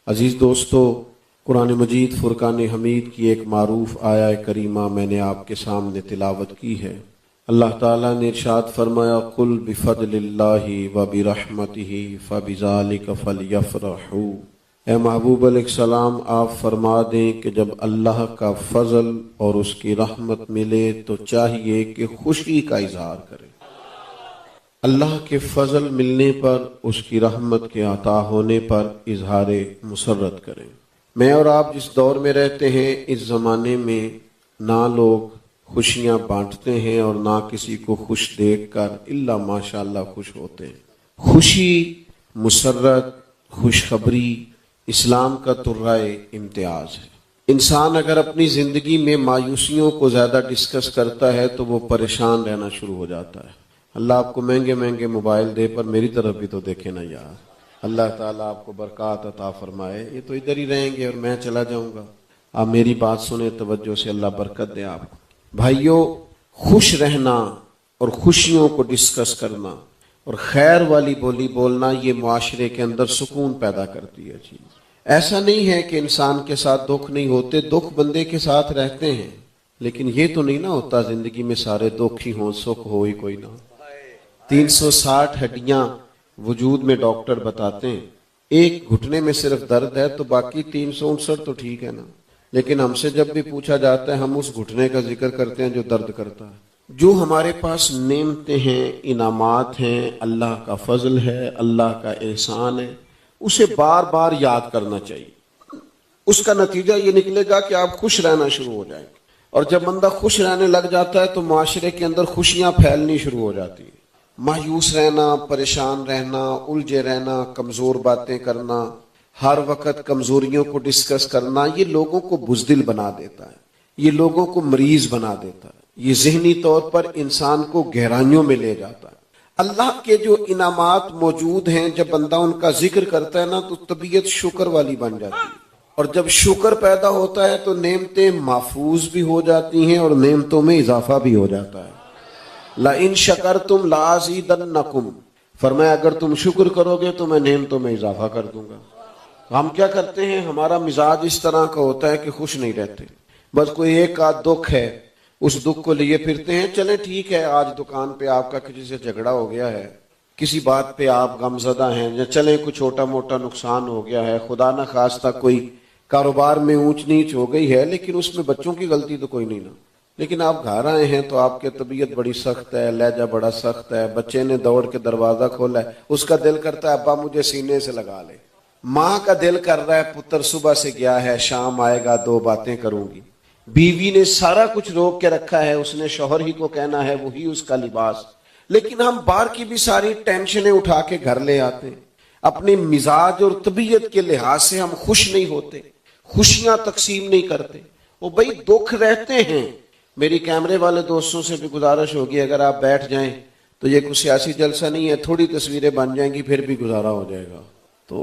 عزیز دوستو، قرآن مجید فرقان حمید کی ایک معروف آیہ کریمہ میں نے آپ کے سامنے تلاوت کی ہے۔ اللہ تعالیٰ نے ارشاد فرمایا قل بفضل اللہ وبرحمتہ فبذلک فلیفرحوا۔ اے محبوب علیہ السلام، آپ فرما دیں کہ جب اللہ کا فضل اور اس کی رحمت ملے تو چاہیے کہ خوشی کا اظہار کریں۔ اللہ کے فضل ملنے پر، اس کی رحمت کے عطا ہونے پر اظہار مسرت کریں۔ میں اور آپ جس دور میں رہتے ہیں، اس زمانے میں نہ لوگ خوشیاں بانٹتے ہیں اور نہ کسی کو خوش دیکھ کر الا ماشاءاللہ خوش ہوتے ہیں۔ خوشی، مسرت، خوشخبری اسلام کا ترائے امتیاز ہے۔ انسان اگر اپنی زندگی میں مایوسیوں کو زیادہ ڈسکس کرتا ہے تو وہ پریشان رہنا شروع ہو جاتا ہے۔ اللہ آپ کو مہنگے مہنگے موبائل دے، پر میری طرف بھی تو دیکھے نا یار۔ اللہ تعالیٰ آپ کو برکات عطا فرمائے۔ یہ تو ادھر ہی رہیں گے اور میں چلا جاؤں گا۔ آپ میری بات سنیں توجہ سے، اللہ برکت دے آپ کو۔ بھائیو، خوش رہنا اور خوشیوں کو ڈسکس کرنا اور خیر والی بولی بولنا، یہ معاشرے کے اندر سکون پیدا کرتی ہے چیز۔ ایسا نہیں ہے کہ انسان کے ساتھ دکھ نہیں ہوتے، دکھ بندے کے ساتھ رہتے ہیں، لیکن یہ تو نہیں نہ ہوتا زندگی میں سارے دکھ ہی ہوں، سکھ ہو ہی کوئی نہ۔ 360 ہڈیاں وجود میں ڈاکٹر بتاتے ہیں، ایک گھٹنے میں صرف درد ہے تو باقی 359 تو ٹھیک ہے نا۔ لیکن ہم سے جب بھی پوچھا جاتا ہے ہم اس گھٹنے کا ذکر کرتے ہیں جو درد کرتا ہے۔ جو ہمارے پاس نعمتیں ہیں، انعامات ہیں، اللہ کا فضل ہے، اللہ کا احسان ہے، اسے بار بار یاد کرنا چاہیے۔ اس کا نتیجہ یہ نکلے گا کہ آپ خوش رہنا شروع ہو جائیں گے، اور جب بندہ خوش رہنے لگ جاتا ہے تو معاشرے کے اندر خوشیاں پھیلنی شروع ہو جاتی ہیں۔ مایوس رہنا، پریشان رہنا، الجھے رہنا، کمزور باتیں کرنا، ہر وقت کمزوریوں کو ڈسکس کرنا، یہ لوگوں کو بزدل بنا دیتا ہے، یہ لوگوں کو مریض بنا دیتا ہے، یہ ذہنی طور پر انسان کو گہرائیوں میں لے جاتا ہے۔ اللہ کے جو انعامات موجود ہیں، جب بندہ ان کا ذکر کرتا ہے نا تو طبیعت شکر والی بن جاتی ہے، اور جب شکر پیدا ہوتا ہے تو نعمتیں محفوظ بھی ہو جاتی ہیں اور نعمتوں میں اضافہ بھی ہو جاتا ہے۔ لَإِن شَكَرْتُمْ لَأَزِيدَنَّكُمْ، فرمایا اگر تم شکر کرو گے تو میں نعمتوں میں اضافہ کر دوں گا۔ ہم کیا کرتے ہیں، ہمارا مزاج اس طرح کا ہوتا ہے کہ خوش نہیں رہتے، بس کوئی ایک آدھ دکھ ہے اس دکھ کو لیے پھرتے ہیں۔ چلیں ٹھیک ہے، آج دکان پہ آپ کا کسی سے جھگڑا ہو گیا ہے، کسی بات پہ آپ غمزدہ ہیں، یا چلیں کوئی چھوٹا موٹا نقصان ہو گیا ہے، خدا نہ خواستہ کوئی کاروبار میں اونچ نیچ ہو گئی ہے، لیکن اس میں بچوں کی غلطی تو کوئی نہیں نا۔ لیکن آپ گھر آئے ہیں تو آپ کی طبیعت بڑی سخت ہے، لہجہ بڑا سخت ہے، بچے نے دوڑ کے دروازہ کھولا ہے، اس کا دل کرتا ہے ابا مجھے سینے سے لگا لے، ماں کا دل کر رہا ہے پتر صبح سے گیا ہے، شام آئے گا 2 باتیں کروں گی، بیوی نے سارا کچھ روک کے رکھا ہے، اس نے شوہر ہی کو کہنا ہے، وہی اس کا لباس، لیکن ہم باہر کی بھی ساری ٹینشنیں اٹھا کے گھر لے آتے ہیں۔ اپنے مزاج اور طبیعت کے لحاظ سے ہم خوش نہیں ہوتے، خوشیاں تقسیم نہیں کرتے، وہ بھائی دکھ رہتے ہیں۔ میری کیمرے والے دوستوں سے بھی گزارش ہوگی، اگر آپ بیٹھ جائیں تو یہ کوئی سیاسی جلسہ نہیں ہے، تھوڑی تصویریں بن جائیں گی پھر بھی گزارا ہو جائے گا، تو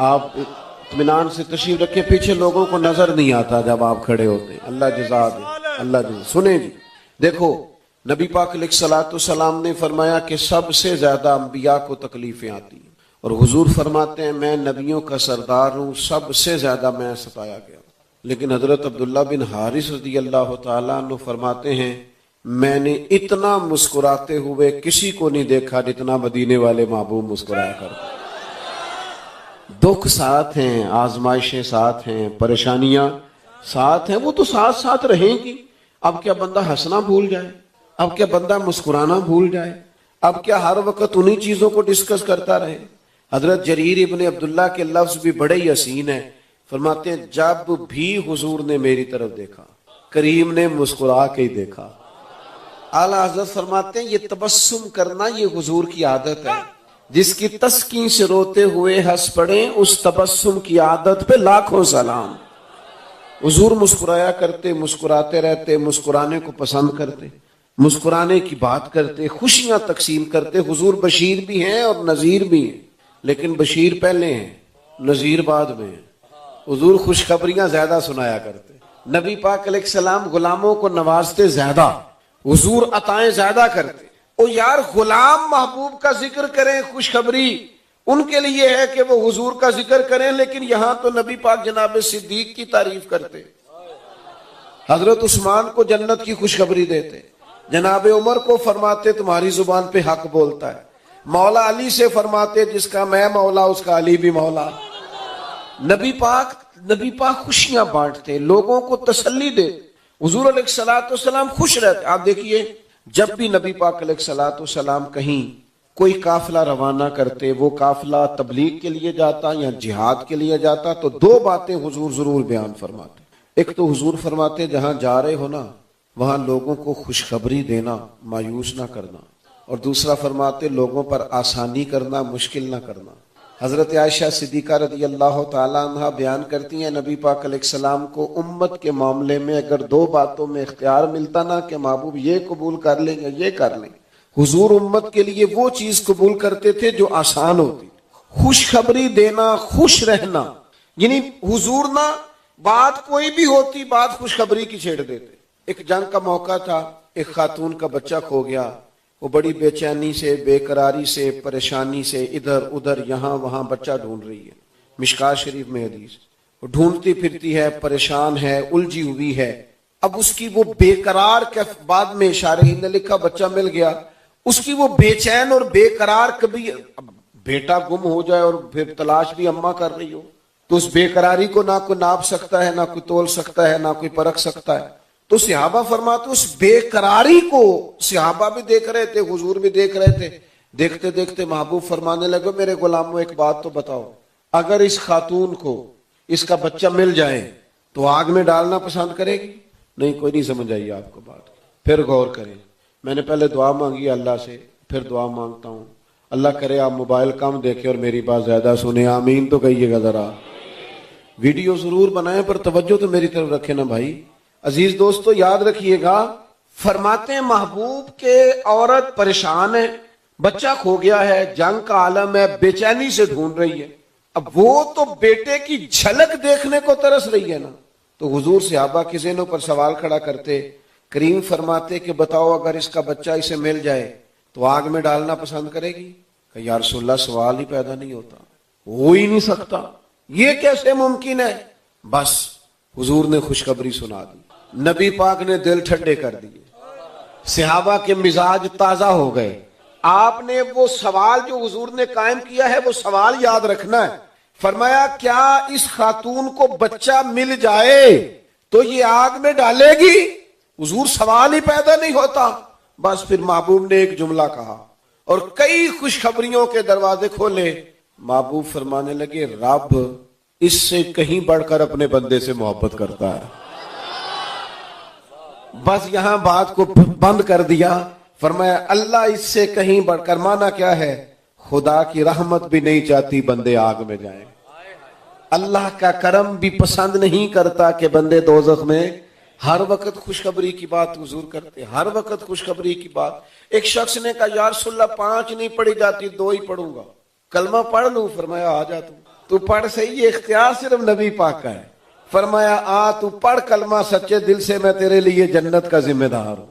آپ اطمینان سے تشریف رکھیں، پیچھے لوگوں کو نظر نہیں آتا جب آپ کھڑے ہوتے ہیں۔ اللہ جزا دے، اللہ جزا۔ سنیں جی، دیکھو نبی پاک علیہ الصلوۃ والسلام نے فرمایا کہ سب سے زیادہ انبیاء کو تکلیفیں آتی ہیں، اور حضور فرماتے ہیں میں نبیوں کا سردار ہوں، سب سے زیادہ میں ستایا گیا۔ لیکن حضرت عبداللہ بن حارث رضی اللہ تعالیٰ عنہ فرماتے ہیں میں نے اتنا مسکراتے ہوئے کسی کو نہیں دیکھا جتنا مدینے والے محبوب مسکرایا کرتے۔ دکھ ساتھ ہیں، آزمائشیں ساتھ ہیں، پریشانیاں ساتھ ہیں، وہ تو ساتھ ساتھ رہیں گی۔ اب کیا بندہ ہنسنا بھول جائے؟ اب کیا بندہ مسکرانا بھول جائے؟ اب کیا ہر وقت انہی چیزوں کو ڈسکس کرتا رہے؟ حضرت جریر ابن عبداللہ کے لفظ بھی بڑے ہی حسین ہیں، فرماتے ہیں جب بھی حضور نے میری طرف دیکھا، کریم نے مسکرا کے ہی دیکھا۔ اعلیٰ حضرت فرماتے ہیں یہ تبسم کرنا یہ حضور کی عادت ہے، جس کی تسکین سے روتے ہوئے ہنس پڑیں اس تبسم کی عادت پہ لاکھوں سلام۔ حضور مسکرایا کرتے، مسکراتے رہتے، مسکرانے کو پسند کرتے، مسکرانے کی بات کرتے، خوشیاں تقسیم کرتے۔ حضور بشیر بھی ہیں اور نذیر بھی ہیں، لیکن بشیر پہلے ہیں، نذیر بعد میں ہیں۔ حضور خوشخبریاں زیادہ سنایا کرتے، نبی پاک علیہ السلام غلاموں کو نوازتے زیادہ، حضور عطائیں زیادہ کرتے۔ او یار غلام محبوب کا ذکر کریں خوشخبری، ان کے لیے ہے کہ وہ حضور کا ذکر کریں، لیکن یہاں تو نبی پاک جناب صدیق کی تعریف کرتے، حضرت عثمان کو جنت کی خوشخبری دیتے، جناب عمر کو فرماتے تمہاری زبان پہ حق بولتا ہے، مولا علی سے فرماتے جس کا میں مولا اس کا علی بھی مولا۔ نبی پاک خوشیاں بانٹتے، لوگوں کو تسلی دیتے، حضور علیہ الصلوۃ والسلام خوش رہتے۔ آپ دیکھیے جب بھی نبی پاک علیہ الصلوۃ والسلام کہیں کوئی قافلہ روانہ کرتے، وہ قافلہ تبلیغ کے لیے جاتا یا جہاد کے لیے جاتا، تو دو باتیں حضور ضرور بیان فرماتے۔ ایک تو حضور فرماتے جہاں جا رہے ہو نا وہاں لوگوں کو خوشخبری دینا، مایوس نہ کرنا، اور دوسرا فرماتے لوگوں پر آسانی کرنا، مشکل نہ کرنا۔ حضرت عائشہ صدیقہ رضی اللہ تعالی عنہ بیان کرتی ہیں نبی پاک علیہ السلام کو امت کے معاملے میں اگر دو باتوں میں اختیار ملتا نا کہ محبوب یہ قبول کر لیں یا یہ کر لیں، حضور امت کے لیے وہ چیز قبول کرتے تھے جو آسان ہوتی، خوشخبری دینا، خوش رہنا۔ یعنی حضور نہ بات کوئی بھی ہوتی بات خوشخبری کی چھیڑ دیتے۔ ایک جنگ کا موقع تھا، ایک خاتون کا بچہ کھو گیا، وہ بڑی بے چینی سے، بے قراری سے، پریشانی سے ادھر ادھر یہاں وہاں بچہ ڈھونڈ رہی ہے۔ مشکاۃ شریف میں حدیث، وہ ڈھونڈتی پھرتی ہے، پریشان ہے، الجھی ہوئی ہے۔ اب اس کی وہ بے قرار کے بعد میں شارحین نے لکھا بچہ مل گیا، اس کی وہ بے چین اور بے قرار، کبھی بیٹا گم ہو جائے اور پھر تلاش بھی اماں کر رہی ہو تو اس بے قراری کو نہ کوئی ناپ سکتا ہے، نہ کوئی تول سکتا ہے، نہ کوئی پرکھ سکتا ہے۔ تو صحابہ فرماتے اس بے قراری کو صحابہ بھی دیکھ رہے تھے، حضور بھی دیکھ رہے تھے۔ دیکھتے دیکھتے محبوب فرمانے لگے میرے غلاموں ایک بات تو بتاؤ، اگر اس خاتون کو اس کا بچہ مل جائے تو آگ میں ڈالنا پسند کرے گی؟ نہیں، کوئی نہیں سمجھ آئی آپ کو بات۔ پھر غور کریں، میں نے پہلے دعا مانگی اللہ سے، پھر دعا مانگتا ہوں اللہ کرے آپ موبائل کم دیکھیں اور میری بات زیادہ سنیں، آمین تو کہیے گا ذرا۔ ویڈیو ضرور بنائیں پر توجہ تو میری طرف رکھیں نا بھائی۔ عزیز دوستو یاد رکھیے گا، فرماتے ہیں محبوب کے عورت پریشان ہے، بچہ کھو گیا ہے، جنگ کا عالم ہے، بے چینی سے ڈھونڈ رہی ہے۔ اب وہ تو بیٹے کی جھلک دیکھنے کو ترس رہی ہے نا، تو حضور صحابہ کے ذہنوں پر سوال کھڑا کرتے، کریم فرماتے کہ بتاؤ اگر اس کا بچہ اسے مل جائے تو آگ میں ڈالنا پسند کرے گی؟ کہ یا رسول اللہ سوال ہی پیدا نہیں ہوتا، ہو ہی نہیں سکتا، یہ کیسے ممکن ہے؟ بس حضور نے خوشخبری سنا دی، نبی پاک نے دل ٹھنڈے کر دیے، صحابہ کے مزاج تازہ ہو گئے۔ آپ نے وہ سوال جو حضور نے قائم کیا ہے وہ سوال یاد رکھنا ہے۔ فرمایا کیا اس خاتون کو بچہ مل جائے تو یہ آگ میں ڈالے گی؟ حضور سوال ہی پیدا نہیں ہوتا۔ بس پھر محبوب نے ایک جملہ کہا اور کئی خوشخبریوں کے دروازے کھولے۔ محبوب فرمانے لگے رب اس سے کہیں بڑھ کر اپنے بندے سے محبت کرتا ہے۔ بس یہاں بات کو بند کر دیا، فرمایا اللہ اس سے کہیں بڑھ کر، مانا کیا ہے؟ خدا کی رحمت بھی نہیں چاہتی بندے آگ میں جائیں، اللہ کا کرم بھی پسند نہیں کرتا کہ بندے دوزخ میں۔ ہر وقت خوشخبری کی بات حضور کرتے، ہر وقت خوشخبری کی بات۔ ایک شخص نے کہا یا رسول اللہ 5 نہیں پڑھی جاتی، 2 ہی پڑھوں گا، کلمہ پڑھ لوں؟ فرمایا آ جا تو پڑھ صحیح، یہ اختیار صرف نبی پاک کا ہے۔ فرمایا تو پڑھ کلمہ سچے دل سے، میں تیرے لیے جنت کا ذمہ دار ہوں۔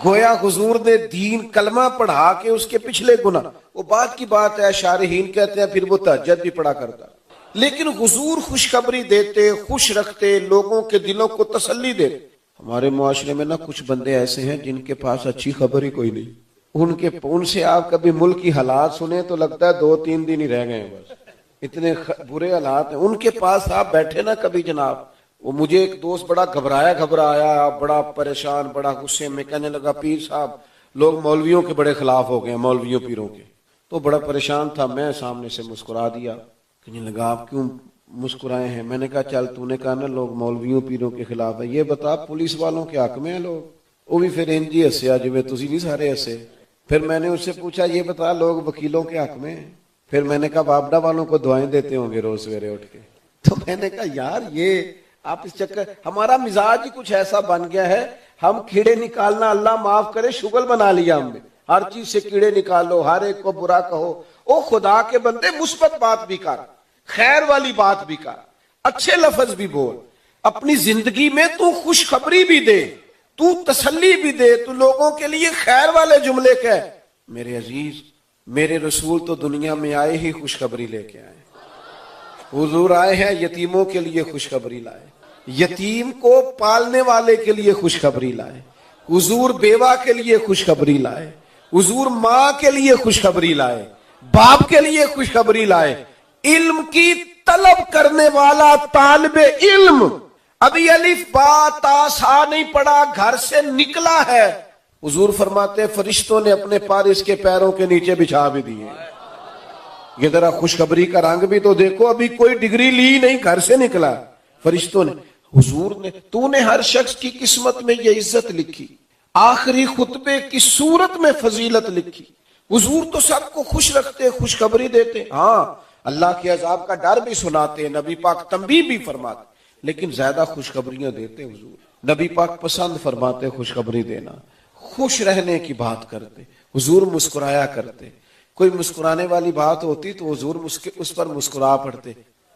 گویا حضور نے دین کلمہ پڑھا کے اس کے پچھلے گناہ، وہ بات کی بات ہے، شارحین کہتے ہیں پھر وہ تہجد بھی پڑھا کرتا، لیکن حضور خوشخبری دیتے، خوش رکھتے، لوگوں کے دلوں کو تسلی دیتے۔ ہمارے معاشرے میں نا کچھ بندے ایسے ہیں جن کے پاس اچھی خبر ہی کوئی نہیں، ان سے آپ کبھی ملک کی حالات سنیں تو لگتا ہے 2-3 دن ہی رہ گئے ہیں، بس اتنے برے حالات ہیں ان کے پاس۔ آپ بیٹھے نا کبھی جناب، وہ مجھے ایک دوست بڑا گھبرایا، بڑا پریشان، بڑا غصے میں، کہنے لگا پیر صاحب لوگ مولویوں کے بڑے خلاف ہو گئے، مولویوں پیروں کے۔ تو بڑا پریشان تھا، میں سامنے سے مسکرا دیا۔ کہنے لگا آپ کیوں مسکرائے ہیں؟ میں نے کہا چل تو نے کہا نا لوگ مولویوں پیروں کے خلاف ہے، یہ بتا پولیس والوں کے حق میں ہیں لوگ؟ وہ بھی پھر انجی ہسیا جی تسی نہیں سارے ہسے۔ پھر میں نے اس سے پوچھا یہ بتا لوگ وکیلوں کے حق میں ہیں؟ پھر میں نے کہا بابڈا والوں کو دعائیں دیتے ہوں گے روز سویرے اٹھ کے۔ تو میں نے کہا یار یہ آپ اس چکر، ہمارا مزاج ہی کچھ ایسا بن گیا ہے، ہم کیڑے نکالنا اللہ معاف کرے شغل بنا لیا ہم نے، ہر چیز سے کیڑے نکالو، ہر ایک کو برا کہو۔ او خدا کے بندے مثبت بات بھی کر، خیر والی بات بھی کر، اچھے لفظ بھی بول، اپنی زندگی میں تو خوشخبری بھی دے، تو تسلی بھی دے، تو لوگوں کے لیے خیر والے جملے کہہ۔ میرے عزیز میرے رسول تو دنیا میں آئے ہی خوشخبری لے کے آئے. حضور آئے ہیں یتیموں کے لیے خوشخبری لائے, یتیم کو پالنے والے کے لیے خوشخبری لائے, حضور بیوہ کے لیے خوشخبری لائے, حضور ماں کے لیے خوشخبری لائے, باپ کے لیے خوشخبری لائے. علم کی طلب کرنے والا طالب علم ابھی الف با تا سا نہیں پڑا, گھر سے نکلا ہے, حضور فرماتے ہیں فرشتوں نے اپنے پار اس کے پیروں کے نیچے بچھا بھی دیے. یہ ذرا خوشخبری کا رنگ بھی تو دیکھو, ابھی کوئی ڈگری لی نہیں, گھر سے نکلا, فرشتوں نے, حضور نے, تو نے ہر شخص کی قسمت میں یہ عزت لکھی, آخری خطبے کی صورت میں فضیلت لکھی. حضور تو سب کو خوش رکھتے, خوشخبری دیتے, ہاں اللہ کے عذاب کا ڈر بھی سناتے, نبی پاک تنبیہ بھی فرماتے, لیکن زیادہ خوشخبریاں دیتے حضور. نبی پاک پسند فرماتے خوشخبری دینا, خوش رہنے کی بات کرتے, حضور مسکرایا کرتے. کوئی مسکرانے والی بات ہوتی تو حضور اس پر مسکرا پڑتے.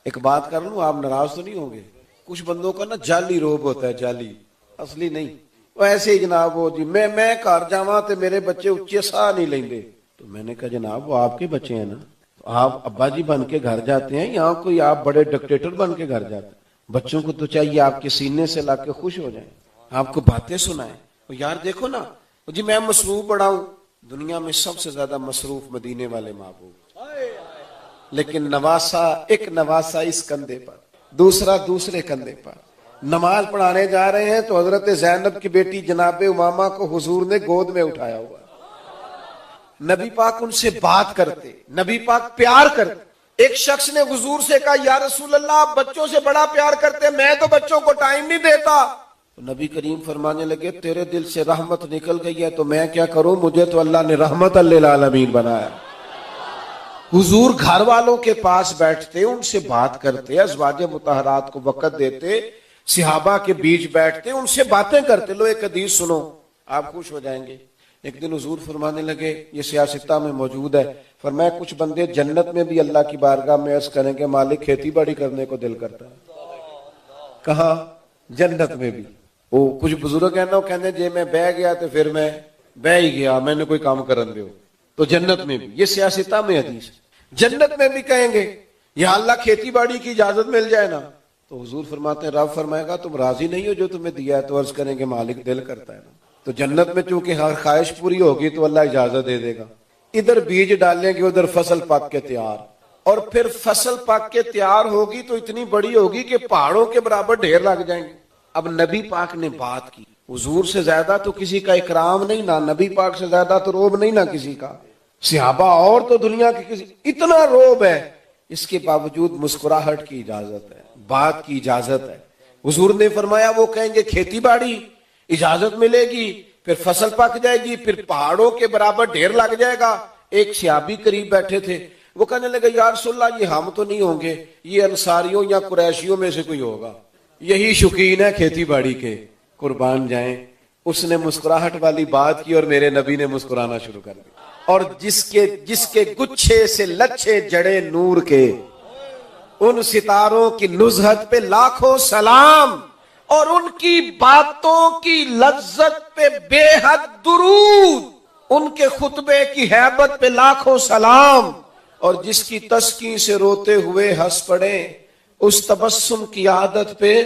ایک بات کر لوں, آپ ناراض تو نہیں ہوں گے, کچھ بندوں کا نا جعلی روب ہوتا ہے, جعلی, اصلی نہیں. وہ ایسے ہی جناب وہ جی میں گھر جاواں تے میرے بچے اچے ساہ نہیں لیندے, تو میں نے کہا جناب وہ آپ کے بچے ہیں نا, تو آپ ابا جی بن کے گھر جاتے ہیں, یہاں کوئی آپ بڑے ڈکٹیٹر بن کے گھر جاتے ہیں. بچوں کو تو چاہیے آپ کے سینے سے لا کے خوش ہو جائیں, آپ کو باتیں سنائیں. یار دیکھو نا جی میں مصروف بڑا ہوں, دنیا میں سب سے زیادہ مصروف مدینے والے محبوب, لیکن نواسا, ایک نواسا اس کندھے پر, دوسرا دوسرے کندھے پر. نماز پڑھانے جا رہے ہیں تو حضرت زینب کی بیٹی جناب امامہ کو حضور نے گود میں اٹھایا ہوا. نبی پاک ان سے بات کرتے, نبی پاک پیار کرتے. ایک شخص نے حضور سے کہا یا رسول اللہ آپ بچوں سے بڑا پیار کرتے, میں تو بچوں کو ٹائم نہیں دیتا. تو نبی کریم فرمانے لگے تیرے دل سے رحمت نکل گئی ہے تو میں کیا کروں, مجھے تو اللہ نے رحمت للعالمین بنایا. حضور گھر والوں کے پاس بیٹھتے, ان سے بات کرتے, ازواج مطہرات کو وقت دیتے, صحابہ کے بیچ بیٹھتے, ان سے باتیں کرتے. لو ایک حدیث سنو آپ خوش ہو جائیں گے. ایک دن حضور فرمانے لگے, یہ سیاستہ میں موجود ہے, فرمایا کچھ بندے جنت میں بھی اللہ کی بارگاہ میں عرض کریں گے مالک کھیتی باڑی کرنے کو دل کرتا ہے. کہاں؟ جنت میں بھی. وہ کچھ بزرگ ہیں نا, وہ کہنے جے میں بہ گیا تو پھر میں بہ ہی گیا, میں نے کوئی کام کرن دیو. تو جنت میں بھی, یہ سیاستہ میں حدیث, جنت میں بھی کہیں گے یا اللہ کھیتی باڑی کی اجازت مل جائے نا, تو حضور فرماتے ہیں رب فرمائے گا تم راضی نہیں ہو جو تمہیں دیا ہے, تو عرض کریں گے مالک دل کرتا ہے نا. تو جنت میں چونکہ ہر خواہش پوری ہوگی تو اللہ اجازت دے دے گا. ادھر بیج ڈالیں گے, ادھر فصل پک کے تیار, اور پھر فصل پک کے تیار ہوگی تو اتنی بڑی ہوگی کہ پہاڑوں کے برابر ڈھیر لگ جائیں گے. اب نبی پاک نے بات کی, حضور سے زیادہ تو کسی کا اکرام نہیں, نہ نبی پاک سے زیادہ تو روب نہیں نہ کسی کا, صحابہ اور تو دنیا کے کسی, اتنا روب ہے, اس کے باوجود مسکراہٹ کی اجازت ہے, بات کی اجازت ہے. حضور نے فرمایا وہ کہیں گے کھیتی باڑی, اجازت ملے گی, پھر فصل پک جائے گی, پھر پہاڑوں کے برابر ڈھیر لگ جائے گا. ایک صحابی قریب بیٹھے تھے, وہ کہنے لگے یا رسول اللہ یہ ہم تو نہیں ہوں گے, یہ انصاریوں یا قریشیوں میں سے کوئی ہوگا, یہی شوقین ہے کھیتی باڑی کے, قربان جائیں. اس نے مسکراہٹ والی بات کی اور میرے نبی نے مسکرانا شروع کر دیا. اور جس کے گچھے سے لچھے جڑے نور کے, ان ستاروں کی نزہت پہ لاکھوں سلام, اور ان کی باتوں کی لذت پہ بے حد درود, ان کے خطبے کی ہیبت پہ لاکھوں سلام, اور جس کی تسکین سے روتے ہوئے ہنس پڑے, اس تبسم کی عادت پہ.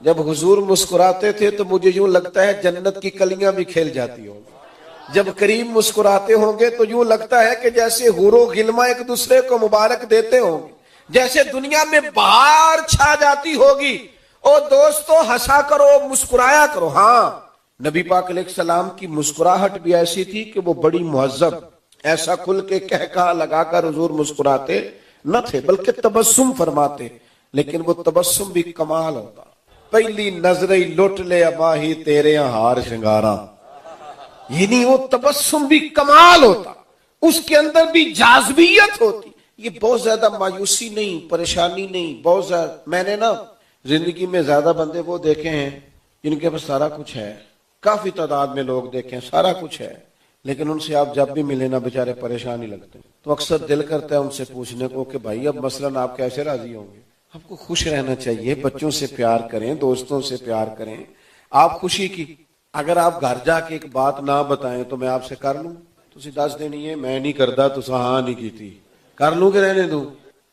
جب حضور مسکراتے تھے تو مجھے یوں لگتا ہے جنت کی کلیاں بھی کھیل جاتی ہوں. جب کریم مسکراتے ہوں گے تو یوں لگتا ہے کہ جیسے حور و غلمہ ایک دوسرے کو مبارک دیتے ہوں گے, جیسے دنیا میں بہار چھا جاتی ہوگی. او دوستو ہنسا کرو, مسکرایا کرو. ہاں نبی پاک علیہ السلام کی مسکراہٹ بھی ایسی تھی کہ وہ بڑی مہذب, ایسا کھل کے کہکا لگا کر حضور مسکراتے نہ تھے, بلکہ تبسم فرماتے. لیکن وہ تبسم بھی کمال ہوتا. پہلی نظر لٹ لے اباہی تیرے ہار شنگارا, یعنی وہ تبسم بھی کمال ہوتا, اس کے اندر بھی جاذبیت ہوتی. یہ بہت زیادہ مایوسی نہیں, پریشانی نہیں, بہت زیادہ. میں نے نا زندگی میں زیادہ بندے وہ دیکھے ہیں جن کے پاس سارا کچھ ہے, کافی تعداد میں لوگ دیکھے ہیں سارا کچھ ہے, لیکن ان سے آپ جب بھی ملے نا بیچارے پریشان ہی لگتے ہیں. تو اکثر دل کرتا ہے ان سے پوچھنے کو کہ بھائی اب مثلاً آپ کیسے راضی ہوں گے. آپ کو خوش رہنا چاہیے, بچوں سے پیار کریں, دوستوں سے پیار کریں. آپ خوشی کی, اگر آپ گھر جا کے ایک بات نہ بتائیں تو میں آپ سے کر لوں, تسی دس دینی ہے میں نہیں کردا تو ہاں نہیں کیتی کر لوں کہ رہنے دوں.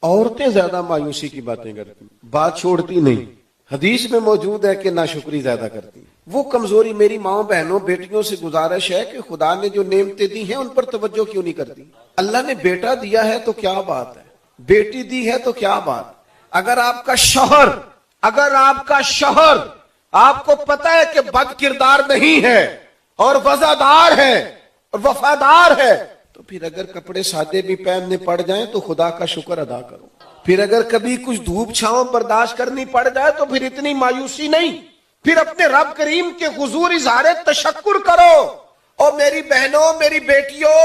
عورتیں زیادہ مایوسی کی باتیں کرتی بات چھوڑتی نہیں. حدیث میں موجود ہے کہ ناشکری زیادہ کرتی. وہ کمزوری میری ماں بہنوں بیٹیوں سے گزارش ہے کہ خدا نے جو نعمتیں دی ہیں ان پر توجہ کیوں نہیں کرتی. اللہ نے بیٹا دیا ہے تو کیا بات ہے, بیٹی دی ہے تو کیا بات. اگر آپ کا شوہر آپ کو پتہ ہے کہ بد کردار نہیں ہے اور وفادار ہے اور وفادار ہے, تو پھر اگر کپڑے سادے بھی پہننے پڑ جائیں تو خدا کا شکر ادا کرو. پھر اگر کبھی کچھ دھوپ چھاؤں برداشت کرنی پڑ جائے تو پھر اتنی مایوسی نہیں, پھر اپنے رب کریم کے حضور اظہار تشکر کرو. اور میری بہنوں, میری بیٹیوں,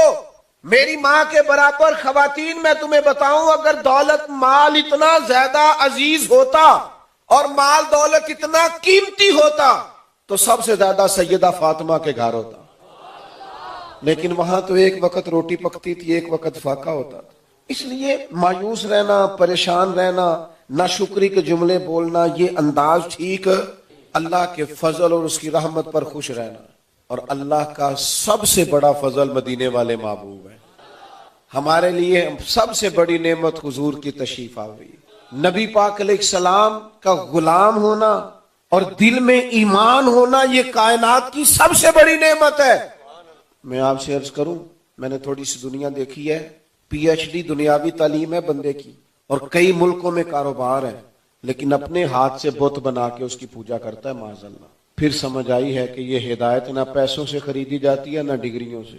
میری ماں کے برابر خواتین, میں تمہیں بتاؤں اگر دولت مال اتنا زیادہ عزیز ہوتا اور مال دولت اتنا قیمتی ہوتا تو سب سے زیادہ سیدہ فاطمہ کے گھر ہوتا. لیکن وہاں تو ایک وقت روٹی پکتی تھی, ایک وقت فاقہ ہوتا تھا. اس لیے مایوس رہنا, پریشان رہنا, ناشکری کے جملے بولنا یہ انداز ٹھیک, اللہ کے فضل اور اس کی رحمت پر خوش رہنا. اور اللہ کا سب سے بڑا فضل مدینے والے محبوب ہے. ہمارے لیے سب سے بڑی نعمت حضور کی تشریف آوری. نبی پاک علیہ السلام کا غلام ہونا اور دل میں ایمان ہونا یہ کائنات کی سب سے بڑی نعمت ہے. میں آپ سے عرض کروں, میں نے تھوڑی سی دنیا دیکھی ہے. پی ایچ ڈی دنیاوی تعلیم ہے بندے کی اور کئی ملکوں میں کاروبار ہے, لیکن اپنے ہاتھ سے بت بنا کے اس کی پوجا کرتا ہے معاذ اللہ. پھر سمجھ آئی ہے کہ یہ ہدایت نہ پیسوں سے خریدی جاتی ہے نہ ڈگریوں سے,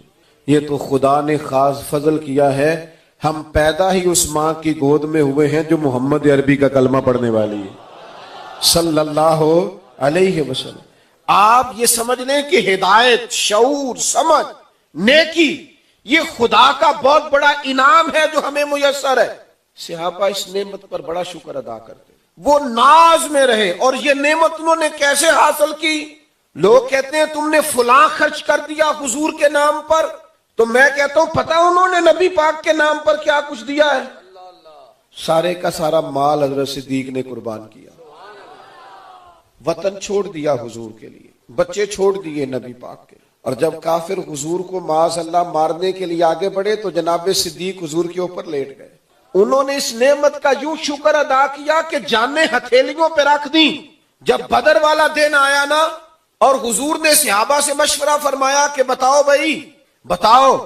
یہ تو خدا نے خاص فضل کیا ہے. ہم پیدا ہی اس ماں کی گود میں ہوئے ہیں جو محمد عربی کا کلمہ پڑھنے والی ہے صلی اللہ علیہ وسلم. آپ یہ سمجھ لیں کہ ہدایت, شعور, سمجھ, نیکی یہ خدا کا بہت بڑا انعام ہے جو ہمیں میسر ہے. صحابہ اس نعمت پر بڑا شکر ادا کرتے, وہ ناز میں رہے. اور یہ نعمت انہوں نے کیسے حاصل کی؟ لوگ کہتے ہیں تم نے فلاں خرچ کر دیا حضور کے نام پر, تو میں کہتا ہوں پتہ انہوں نے نبی پاک کے نام پر کیا کچھ دیا ہے؟ سارے کا سارا مال حضرت صدیق نے قربان کیا, وطن چھوڑ دیا حضور کے لیے, بچے چھوڑ دیے نبی پاک کے. اور جب کافر حضور کو معاذ اللہ مارنے کے لیے آگے بڑھے تو جناب صدیق حضور کے اوپر لیٹ گئے. انہوں نے اس نعمت کا یوں شکر ادا کیا کہ جانیں ہتھیلیوں پہ رکھ دیں. جب بدر والا دن آیا نا اور حضور نے صحابہ سے مشورہ فرمایا کہ بتاؤ بھائی, بتاؤ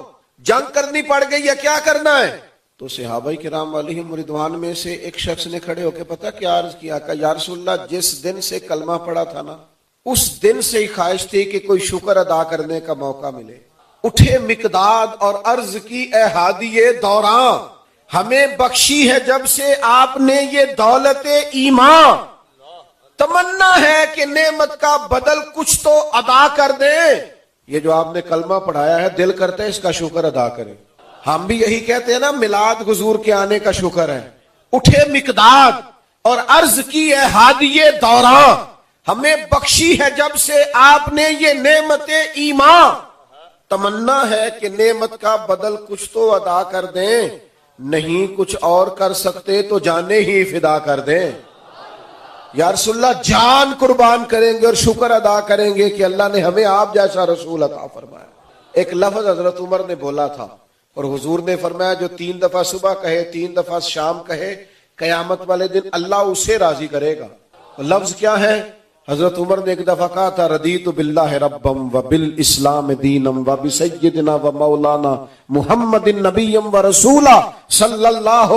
جنگ کرنی پڑ گئی ہے, کیا کرنا ہے؟ تو صحابہ کرام علیہم رضوان میں سے ایک شخص نے کھڑے ہو کے پتہ کیا عرض کیا کہ یا رسول اللہ جس دن سے کلمہ پڑا تھا نا اس دن سے ہی خواہش تھی کہ کوئی شکر ادا کرنے کا موقع ملے. اٹھے مقداد اور عرض کی اے ہادی دوراں, ہمیں بخشی ہے جب سے آپ نے یہ دولت ایمان, تمنا ہے کہ نعمت کا بدل کچھ تو ادا کر دیں. یہ جو آپ نے کلمہ پڑھایا ہے دل کرتا ہے اس کا شکر ادا کریں. ہم بھی یہی کہتے ہیں نا میلاد حضور کے آنے کا شکر ہے. اٹھے مقداد اور عرض کی اے ہادی دوراں, ہمیں بخشی ہے جب سے آپ نے یہ نعمت ایمان, تمنا ہے کہ نعمت کا بدل کچھ تو ادا کر دیں, نہیں کچھ اور کر سکتے تو جانے ہی فدا کر دیں. یا رسول اللہ جان قربان کریں گے اور شکر ادا کریں گے کہ اللہ نے ہمیں آپ جیسا رسول عطا فرمایا. ایک لفظ حضرت عمر نے بولا تھا اور حضور نے فرمایا جو 3 دفعہ صبح کہے 3 دفعہ شام کہے قیامت والے دن اللہ اسے راضی کرے گا. لفظ کیا ہے؟ حضرت عمر نے ایک دفعہ کہا تھا رضیت باللہ ربم و بالاسلام دینم و بسیدنا و مولانا محمد نبیم و رسولہ صلی اللہ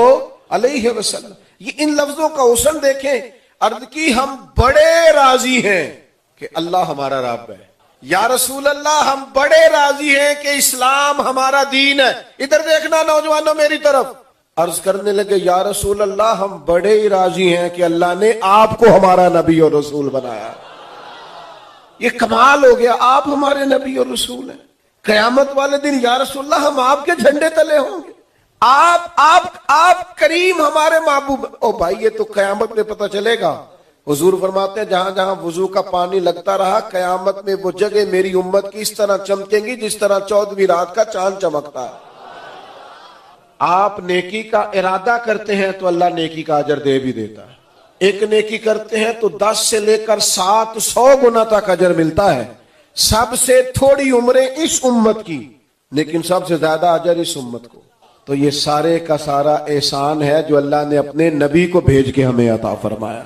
علیہ وسلم. یہ ان لفظوں کا حسن دیکھیں. عرض کی ہم بڑے راضی ہیں کہ اللہ ہمارا رب ہے. یا رسول اللہ ہم بڑے راضی ہیں کہ اسلام ہمارا دین ہے. ادھر دیکھنا نوجوانوں میری طرف. عرض کرنے لگے یا رسول اللہ ہم بڑے ہی راضی ہیں کہ اللہ نے آپ کو ہمارا نبی اور رسول بنایا. یہ کمال ہو گیا, آپ ہمارے نبی اور رسول ہیں. قیامت والے دن یا رسول اللہ ہم آپ کے جھنڈے تلے ہوں گے. آپ کریم ہمارے محبوب. او بھائی یہ تو قیامت میں پتہ چلے گا. حضور فرماتے ہیں جہاں جہاں وضو کا پانی لگتا رہا قیامت میں وہ جگہ میری امت کی اس طرح چمکیں گی جس طرح 14ویں رات کا چاند چمکتا ہے. آپ نیکی کا ارادہ کرتے ہیں تو اللہ نیکی کا اجر دے بھی دیتا ہے. ایک نیکی کرتے ہیں تو 10 سے لے کر 700 گنا تک اجر ملتا ہے. سب سے تھوڑی عمریں اس امت کی لیکن سب سے زیادہ اجر اس امت کو. تو یہ سارے کا سارا احسان ہے جو اللہ نے اپنے نبی کو بھیج کے ہمیں عطا فرمایا.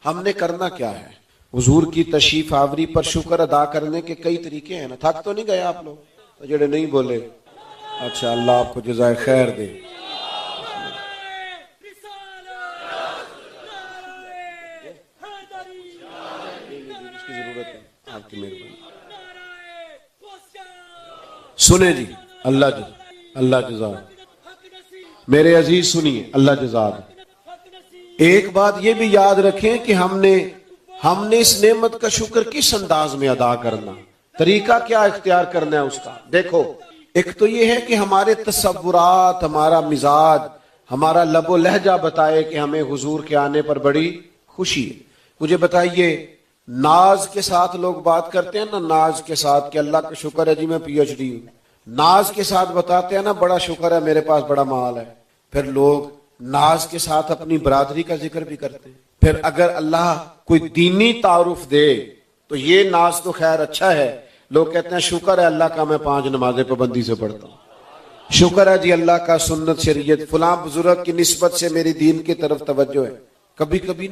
ہم نے کرنا کیا ہے؟ حضور کی تشریف آوری پر شکر ادا کرنے کے کئی طریقے ہیں نا. تھک تو نہیں گئے آپ لوگ؟ تو جڑے نہیں بولے اچھا اللہ آپ کو جزائے خیر دے. آپ کی مہربانی. سنیں جی اللہ جزا. میرے عزیز سنیے اللہ جزا. ایک بات یہ بھی یاد رکھیں کہ ہم نے اس نعمت کا شکر کس انداز میں ادا کرنا، طریقہ کیا اختیار کرنا ہے اس کا. دیکھو ایک تو یہ ہے کہ ہمارے تصورات، ہمارا مزاج، ہمارا لب و لہجہ بتائے کہ ہمیں حضور کے آنے پر بڑی خوشی ہے. مجھے بتائیے ناز کے ساتھ لوگ بات کرتے ہیں نا، ناز کے ساتھ کہ اللہ کا شکر ہے جی میں پی ایچ ڈی ہوں. ناز کے ساتھ بتاتے ہیں نا بڑا شکر ہے میرے پاس بڑا مال ہے. پھر لوگ ناز کے ساتھ اپنی برادری کا ذکر بھی کرتے ہیں. پھر اگر اللہ کوئی دینی تعارف دے تو یہ ناز تو خیر اچھا ہے، لوگ کہتے ہیں شکر ہے اللہ کا میں 5 نمازیں پابندی سے پڑھتا ہوں، شکر ہے جی اللہ کا سنت شریعت فلاں بزرگ کی نسبت سے میری دین کی طرف توجہ ہے. کبھی کبھی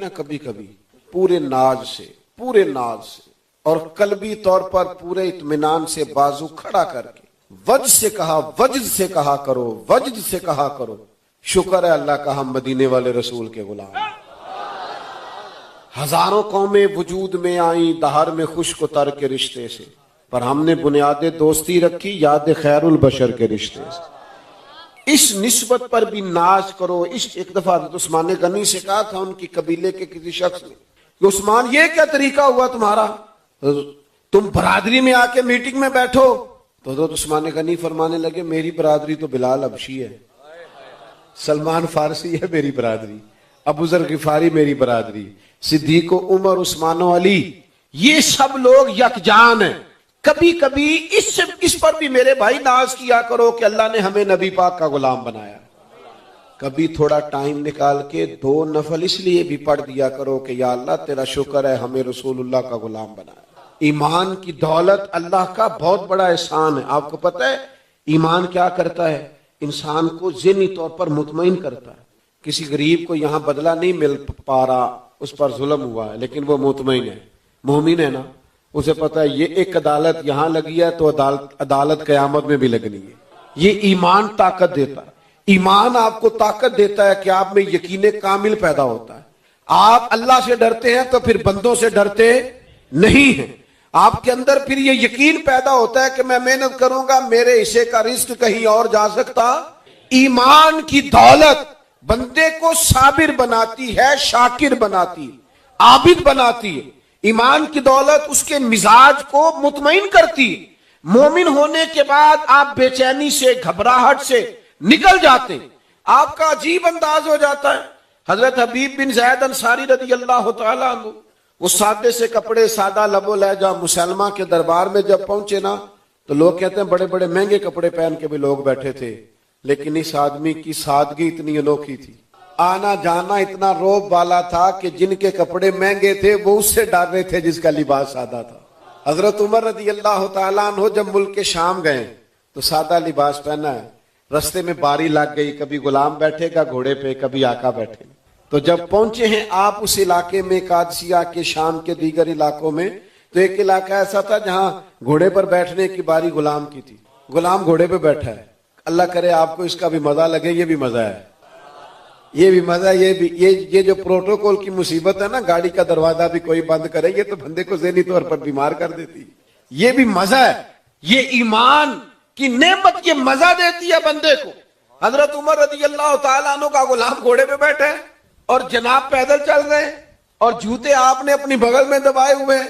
پورے ناز سے اور قلبی طور پر پورے اطمینان سے بازو کھڑا کر کے وجد سے کہا کرو شکر ہے اللہ کا ہم مدینے والے رسول کے غلام. ہزاروں قومیں وجود میں آئیں دہر میں خشک و تر کے رشتے سے، پر ہم نے بنیاد دوستی رکھی یاد خیر البشر کے رشتے سے. اس نسبت پر بھی ناز کرو. ایک دفعہ حضرت عثمان غنی سے کہا تھا ان کی قبیلے کے کسی شخص نے کہ عثمان یہ کیا طریقہ ہوا تمہارا، تم برادری میں آ کے میٹنگ میں بیٹھو. تو حضرت عثمان غنی فرمانے لگے میری برادری تو بلال حبشی ہے، سلمان فارسی ہے میری برادری، ابو ذر غفاری میری برادری، صدیق و عمر عثمان و علی یہ سب لوگ یکجان ہیں. کبھی اس پر بھی میرے بھائی ناز کیا کرو کہ اللہ نے ہمیں نبی پاک کا غلام بنایا. کبھی تھوڑا ٹائم نکال کے 2 نفل اس لیے بھی پڑھ دیا کرو کہ یا اللہ تیرا شکر ہے ہمیں رسول اللہ کا غلام بنایا. ایمان کی دولت اللہ کا بہت بڑا احسان ہے. آپ کو پتہ ہے ایمان کیا کرتا ہے؟ انسان کو ذہنی طور پر مطمئن کرتا ہے. کسی غریب کو یہاں بدلہ نہیں مل پا رہا، اس پر ظلم ہوا ہے لیکن وہ مطمئن ہے، مومن ہے نا. اسے پتہ ہے یہ ایک عدالت یہاں لگی ہے تو عدالت قیامت میں بھی لگنی ہے. یہ ایمان طاقت دیتا ہے. ایمان آپ کو طاقت دیتا ہے کہ آپ میں یقین کامل پیدا ہوتا ہے. آپ اللہ سے ڈرتے ہیں تو پھر بندوں سے ڈرتے نہیں ہیں. آپ کے اندر پھر یہ یقین پیدا ہوتا ہے کہ میں محنت کروں گا میرے حصے کا رزق کہیں اور جا سکتا. ایمان کی دولت بندے کو صابر بناتی ہے، شاکر بناتی ہے، عابد بناتی ہے. ایمان کی دولت اس کے مزاج کو مطمئن کرتی ہے. مومن ہونے کے بعد آپ بے چینی سے، گھبراہٹ سے نکل جاتے ہیں. آپ کا عجیب انداز ہو جاتا ہے. حضرت حبیب بن زید انصاری رضی اللہ تعالیٰ عنہ وہ سادے سے کپڑے، سادہ لب و لہجہ، مسلمہ کے دربار میں جب پہنچے نا تو لوگ کہتے ہیں بڑے بڑے مہنگے کپڑے پہن کے بھی لوگ بیٹھے تھے، لیکن اس آدمی کی سادگی اتنی انوکھی تھی، آنا جانا اتنا روب والا تھا کہ جن کے کپڑے مہنگے تھے وہ اس سے ڈر رہے تھے جس کا لباس سادہ تھا. حضرت عمر رضی اللہ تعالیٰ عنہ جب ملک کے شام گئے تو سادہ لباس پہنا ہے. رستے میں باری لگ گئی، کبھی غلام بیٹھے گا گھوڑے پہ، کبھی آقا بیٹھے. تو جب پہنچے ہیں آپ اس علاقے میں، قادسیہ کے، شام کے دیگر علاقوں میں، تو ایک علاقہ ایسا تھا جہاں گھوڑے پر بیٹھنے کی باری غلام کی تھی. غلام گھوڑے پہ بیٹھا ہے. اللہ کرے آپ کو اس کا بھی مزہ لگے. یہ بھی مزہ ہے، یہ بھی مزہ. یہ جو پروٹوکول کی مصیبت ہے نا، گاڑی کا دروازہ بھی کوئی بند کرے یہ تو بندے کو ذہنی طور پر بیمار کر دیتی. یہ بھی مزہ ہے. یہ ایمان کی نعمت یہ مزہ دیتی ہے بندے کو. حضرت عمر رضی اللہ تعالیٰ عنہ کا غلام گھوڑے پہ بیٹھے ہیں اور جناب پیدل چل رہے ہیں اور جوتے آپ نے اپنی بغل میں دبائے ہوئے ہیں.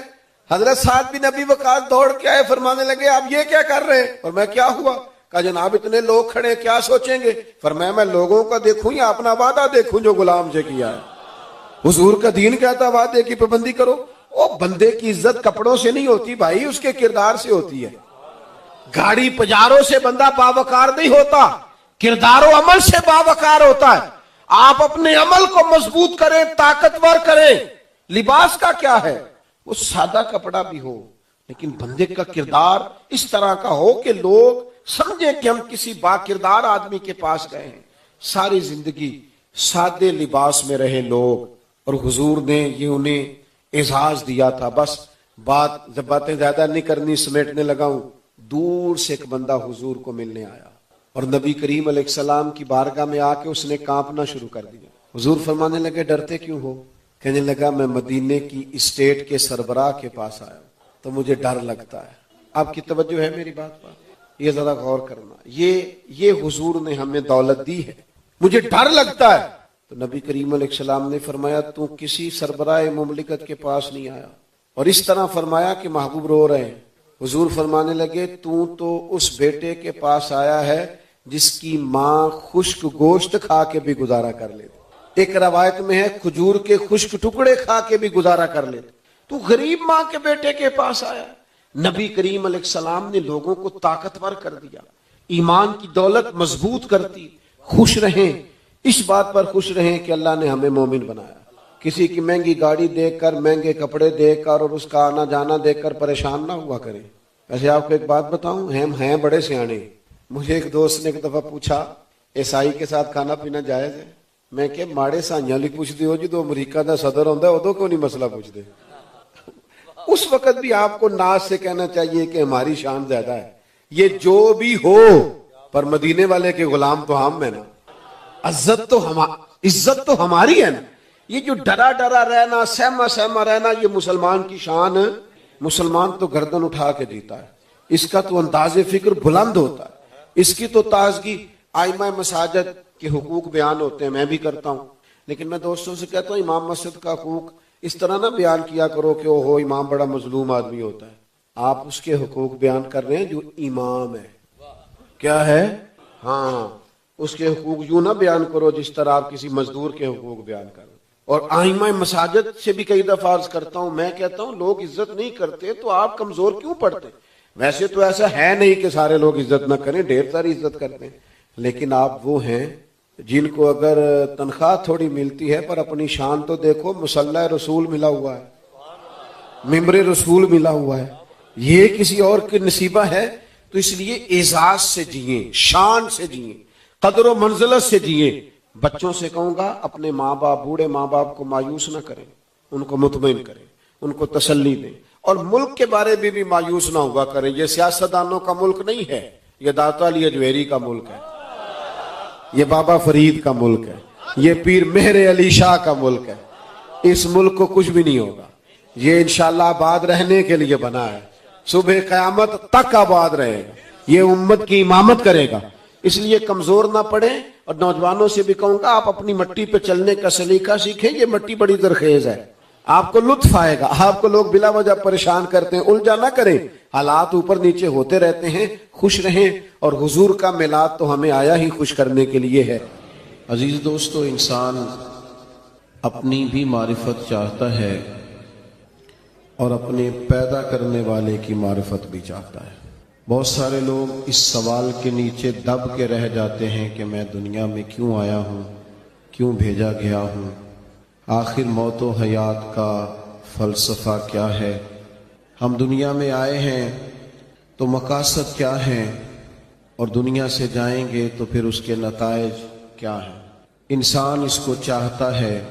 حضرت سعد بن ابی وقاص دوڑ کے آئے، فرمانے لگے آپ یہ کیا کر رہے ہیں؟ اور میں کیا ہوا؟ کہا جناب اتنے لوگ کھڑے ہیں کیا سوچیں گے؟ فرمایا میں لوگوں کا دیکھوں یا اپنا وعدہ دیکھوں جو غلام سے کیا ہے. حضور کا دین کہتا وعدے کی پابندی کرو. او بندے کی عزت کپڑوں سے نہیں ہوتی بھائی، اس کے کردار سے ہوتی ہے. گاڑی پجاروں سے بندہ باوقار نہیں ہوتا، کردار و عمل سے باوقار ہوتا ہے. آپ اپنے عمل کو مضبوط کریں، طاقتور کریں. لباس کا کیا ہے؟ وہ سادہ کپڑا بھی ہو لیکن بندے کا کردار اس طرح کا ہو کہ لوگ سمجھے کہ ہم کسی باکردار آدمی کے پاس گئے ہیں. ساری زندگی سادے لباس میں رہے لوگ اور حضور نے یہ انہیں اعزاز دیا تھا. بس باتیں زیادہ نہیں کرنی, سمیٹنے لگا ہوں. دور سے ایک بندہ حضور کو ملنے آیا اور نبی کریم علیہ السلام کی بارگاہ میں آ کے اس نے کانپنا شروع کر دیا. حضور فرمانے لگے ڈرتے کیوں ہو؟ کہنے لگا میں مدینے کی اسٹیٹ کے سربراہ کے پاس آیا ہوں تو مجھے ڈر لگتا ہے. آپ کی توجہ ہے میری بات پر؟ یہ ذرا غور کرنا. یہ حضور نے ہمیں دولت دی ہے, مجھے ڈر لگتا ہے. تو نبی کریم علیہ السلام نے فرمایا تو کسی سربراہ مملکت کے پاس نہیں آیا. اور اس طرح فرمایا کہ محبوب رو رہے ہیں. حضور فرمانے لگے تو اس بیٹے کے پاس آیا ہے جس کی ماں خشک گوشت کھا کے بھی گزارا کر لیتی. ایک روایت میں ہے کھجور کے خشک ٹکڑے کھا کے بھی گزارا کر لیتے. تو غریب ماں کے بیٹے کے پاس آیا. نبی کریم علیہ السلام نے لوگوں کو طاقتور کر دیا, ایمان کی دولت مضبوط کرتی. خوش رہیں, اس بات پر خوش رہیں کہ اللہ نے ہمیں مومن بنایا. کسی کی مہنگی گاڑی دیکھ کر, مہنگے کپڑے دیکھ کر اور اس کا آنا جانا دیکھ کر پریشان نہ ہوا کریں. ویسے آپ کو ایک بات بتاؤں, ہم ہیں بڑے سیانے. مجھے ایک دوست نے ایک دفعہ پوچھا عیسائی کے ساتھ کھانا پینا جائز ہے؟ میں کہ ماڑے سائیاں لی پوچھتے ہو جدو امریکہ دا صدر ہوتا ہے ادو کیوں نہیں مسئلہ پوچھتے؟ اس وقت بھی آپ کو ناز سے کہنا چاہیے کہ ہماری شان زیادہ ہے. یہ جو بھی ہو پر مدینے والے کے غلام تو ہم ہیں نا, عزت تو ہماری ہے نا. یہ جو ڈرا ڈرا رہنا, سہما سہما رہنا, یہ مسلمان کی شان. مسلمان تو گردن اٹھا کے جیتا ہے, اس کا تو انداز فکر بلند ہوتا ہے, اس کی تو تازگی. آئمہ مساجد کے حقوق بیان ہوتے ہیں, میں بھی کرتا ہوں, لیکن میں دوستوں سے کہتا ہوں امام مسجد کا حقوق اس طرح نہ بیان کیا کرو کہ اوہو امام بڑا مظلوم آدمی ہوتا ہے. آپ اس کے حقوق بیان کر رہے ہیں جو امام ہے. کیا ہے؟ ہاں, اس کے حقوق یوں نہ بیان کرو جس طرح آپ کسی مزدور کے حقوق بیان کرو. اور آئمہ مساجد سے بھی کئی دفعہ عرض کرتا ہوں, میں کہتا ہوں لوگ عزت نہیں کرتے تو آپ کمزور کیوں پڑتے؟ ویسے تو ایسا ہے نہیں کہ سارے لوگ عزت نہ کریں, ڈھیر ساری عزت کرتے ہیں, لیکن آپ وہ ہیں جن کو اگر تنخواہ تھوڑی ملتی ہے پر اپنی شان تو دیکھو. مصلی رسول ملا ہوا ہے, ممبر رسول ملا ہوا ہے, یہ کسی اور کی نصیبہ ہے. تو اس لیے اعزاز سے جئیں, شان سے جئیں, قدر و منزلت سے جئیں. بچوں سے کہوں گا اپنے ماں باپ, بوڑھے ماں باپ کو مایوس نہ کریں, ان کو مطمئن کریں, ان کو تسلی دیں. اور ملک کے بارے میں بھی مایوس نہ ہوا کریں. یہ سیاستدانوں کا ملک نہیں ہے, یہ داتا علی اجویری کا ملک ہے, یہ بابا فرید کا ملک ہے, یہ پیر مہر علی شاہ کا ملک ہے. اس ملک کو کچھ بھی نہیں ہوگا. یہ انشاءاللہ آباد رہنے کے لیے بنا ہے, صبح قیامت تک آباد رہے گا, یہ امت کی امامت کرے گا. اس لیے کمزور نہ پڑے. اور نوجوانوں سے بھی کہوں گا آپ اپنی مٹی پہ چلنے کا سلیقہ سیکھیں. یہ مٹی بڑی زرخیز ہے, آپ کو لطف آئے گا. آپ کو لوگ بلا وجہ پریشان کرتے ہیں, الجھا نہ کریں. حالات اوپر نیچے ہوتے رہتے ہیں, خوش رہیں. اور حضور کا میلاد تو ہمیں آیا ہی خوش کرنے کے لیے ہے. عزیز دوستو, انسان اپنی بھی معرفت چاہتا ہے اور اپنے پیدا کرنے والے کی معرفت بھی چاہتا ہے. بہت سارے لوگ اس سوال کے نیچے دب کے رہ جاتے ہیں کہ میں دنیا میں کیوں آیا ہوں, کیوں بھیجا گیا ہوں, آخر موت و حیات کا فلسفہ کیا ہے, ہم دنیا میں آئے ہیں تو مقاصد کیا ہیں, اور دنیا سے جائیں گے تو پھر اس کے نتائج کیا ہیں. انسان اس کو چاہتا ہے.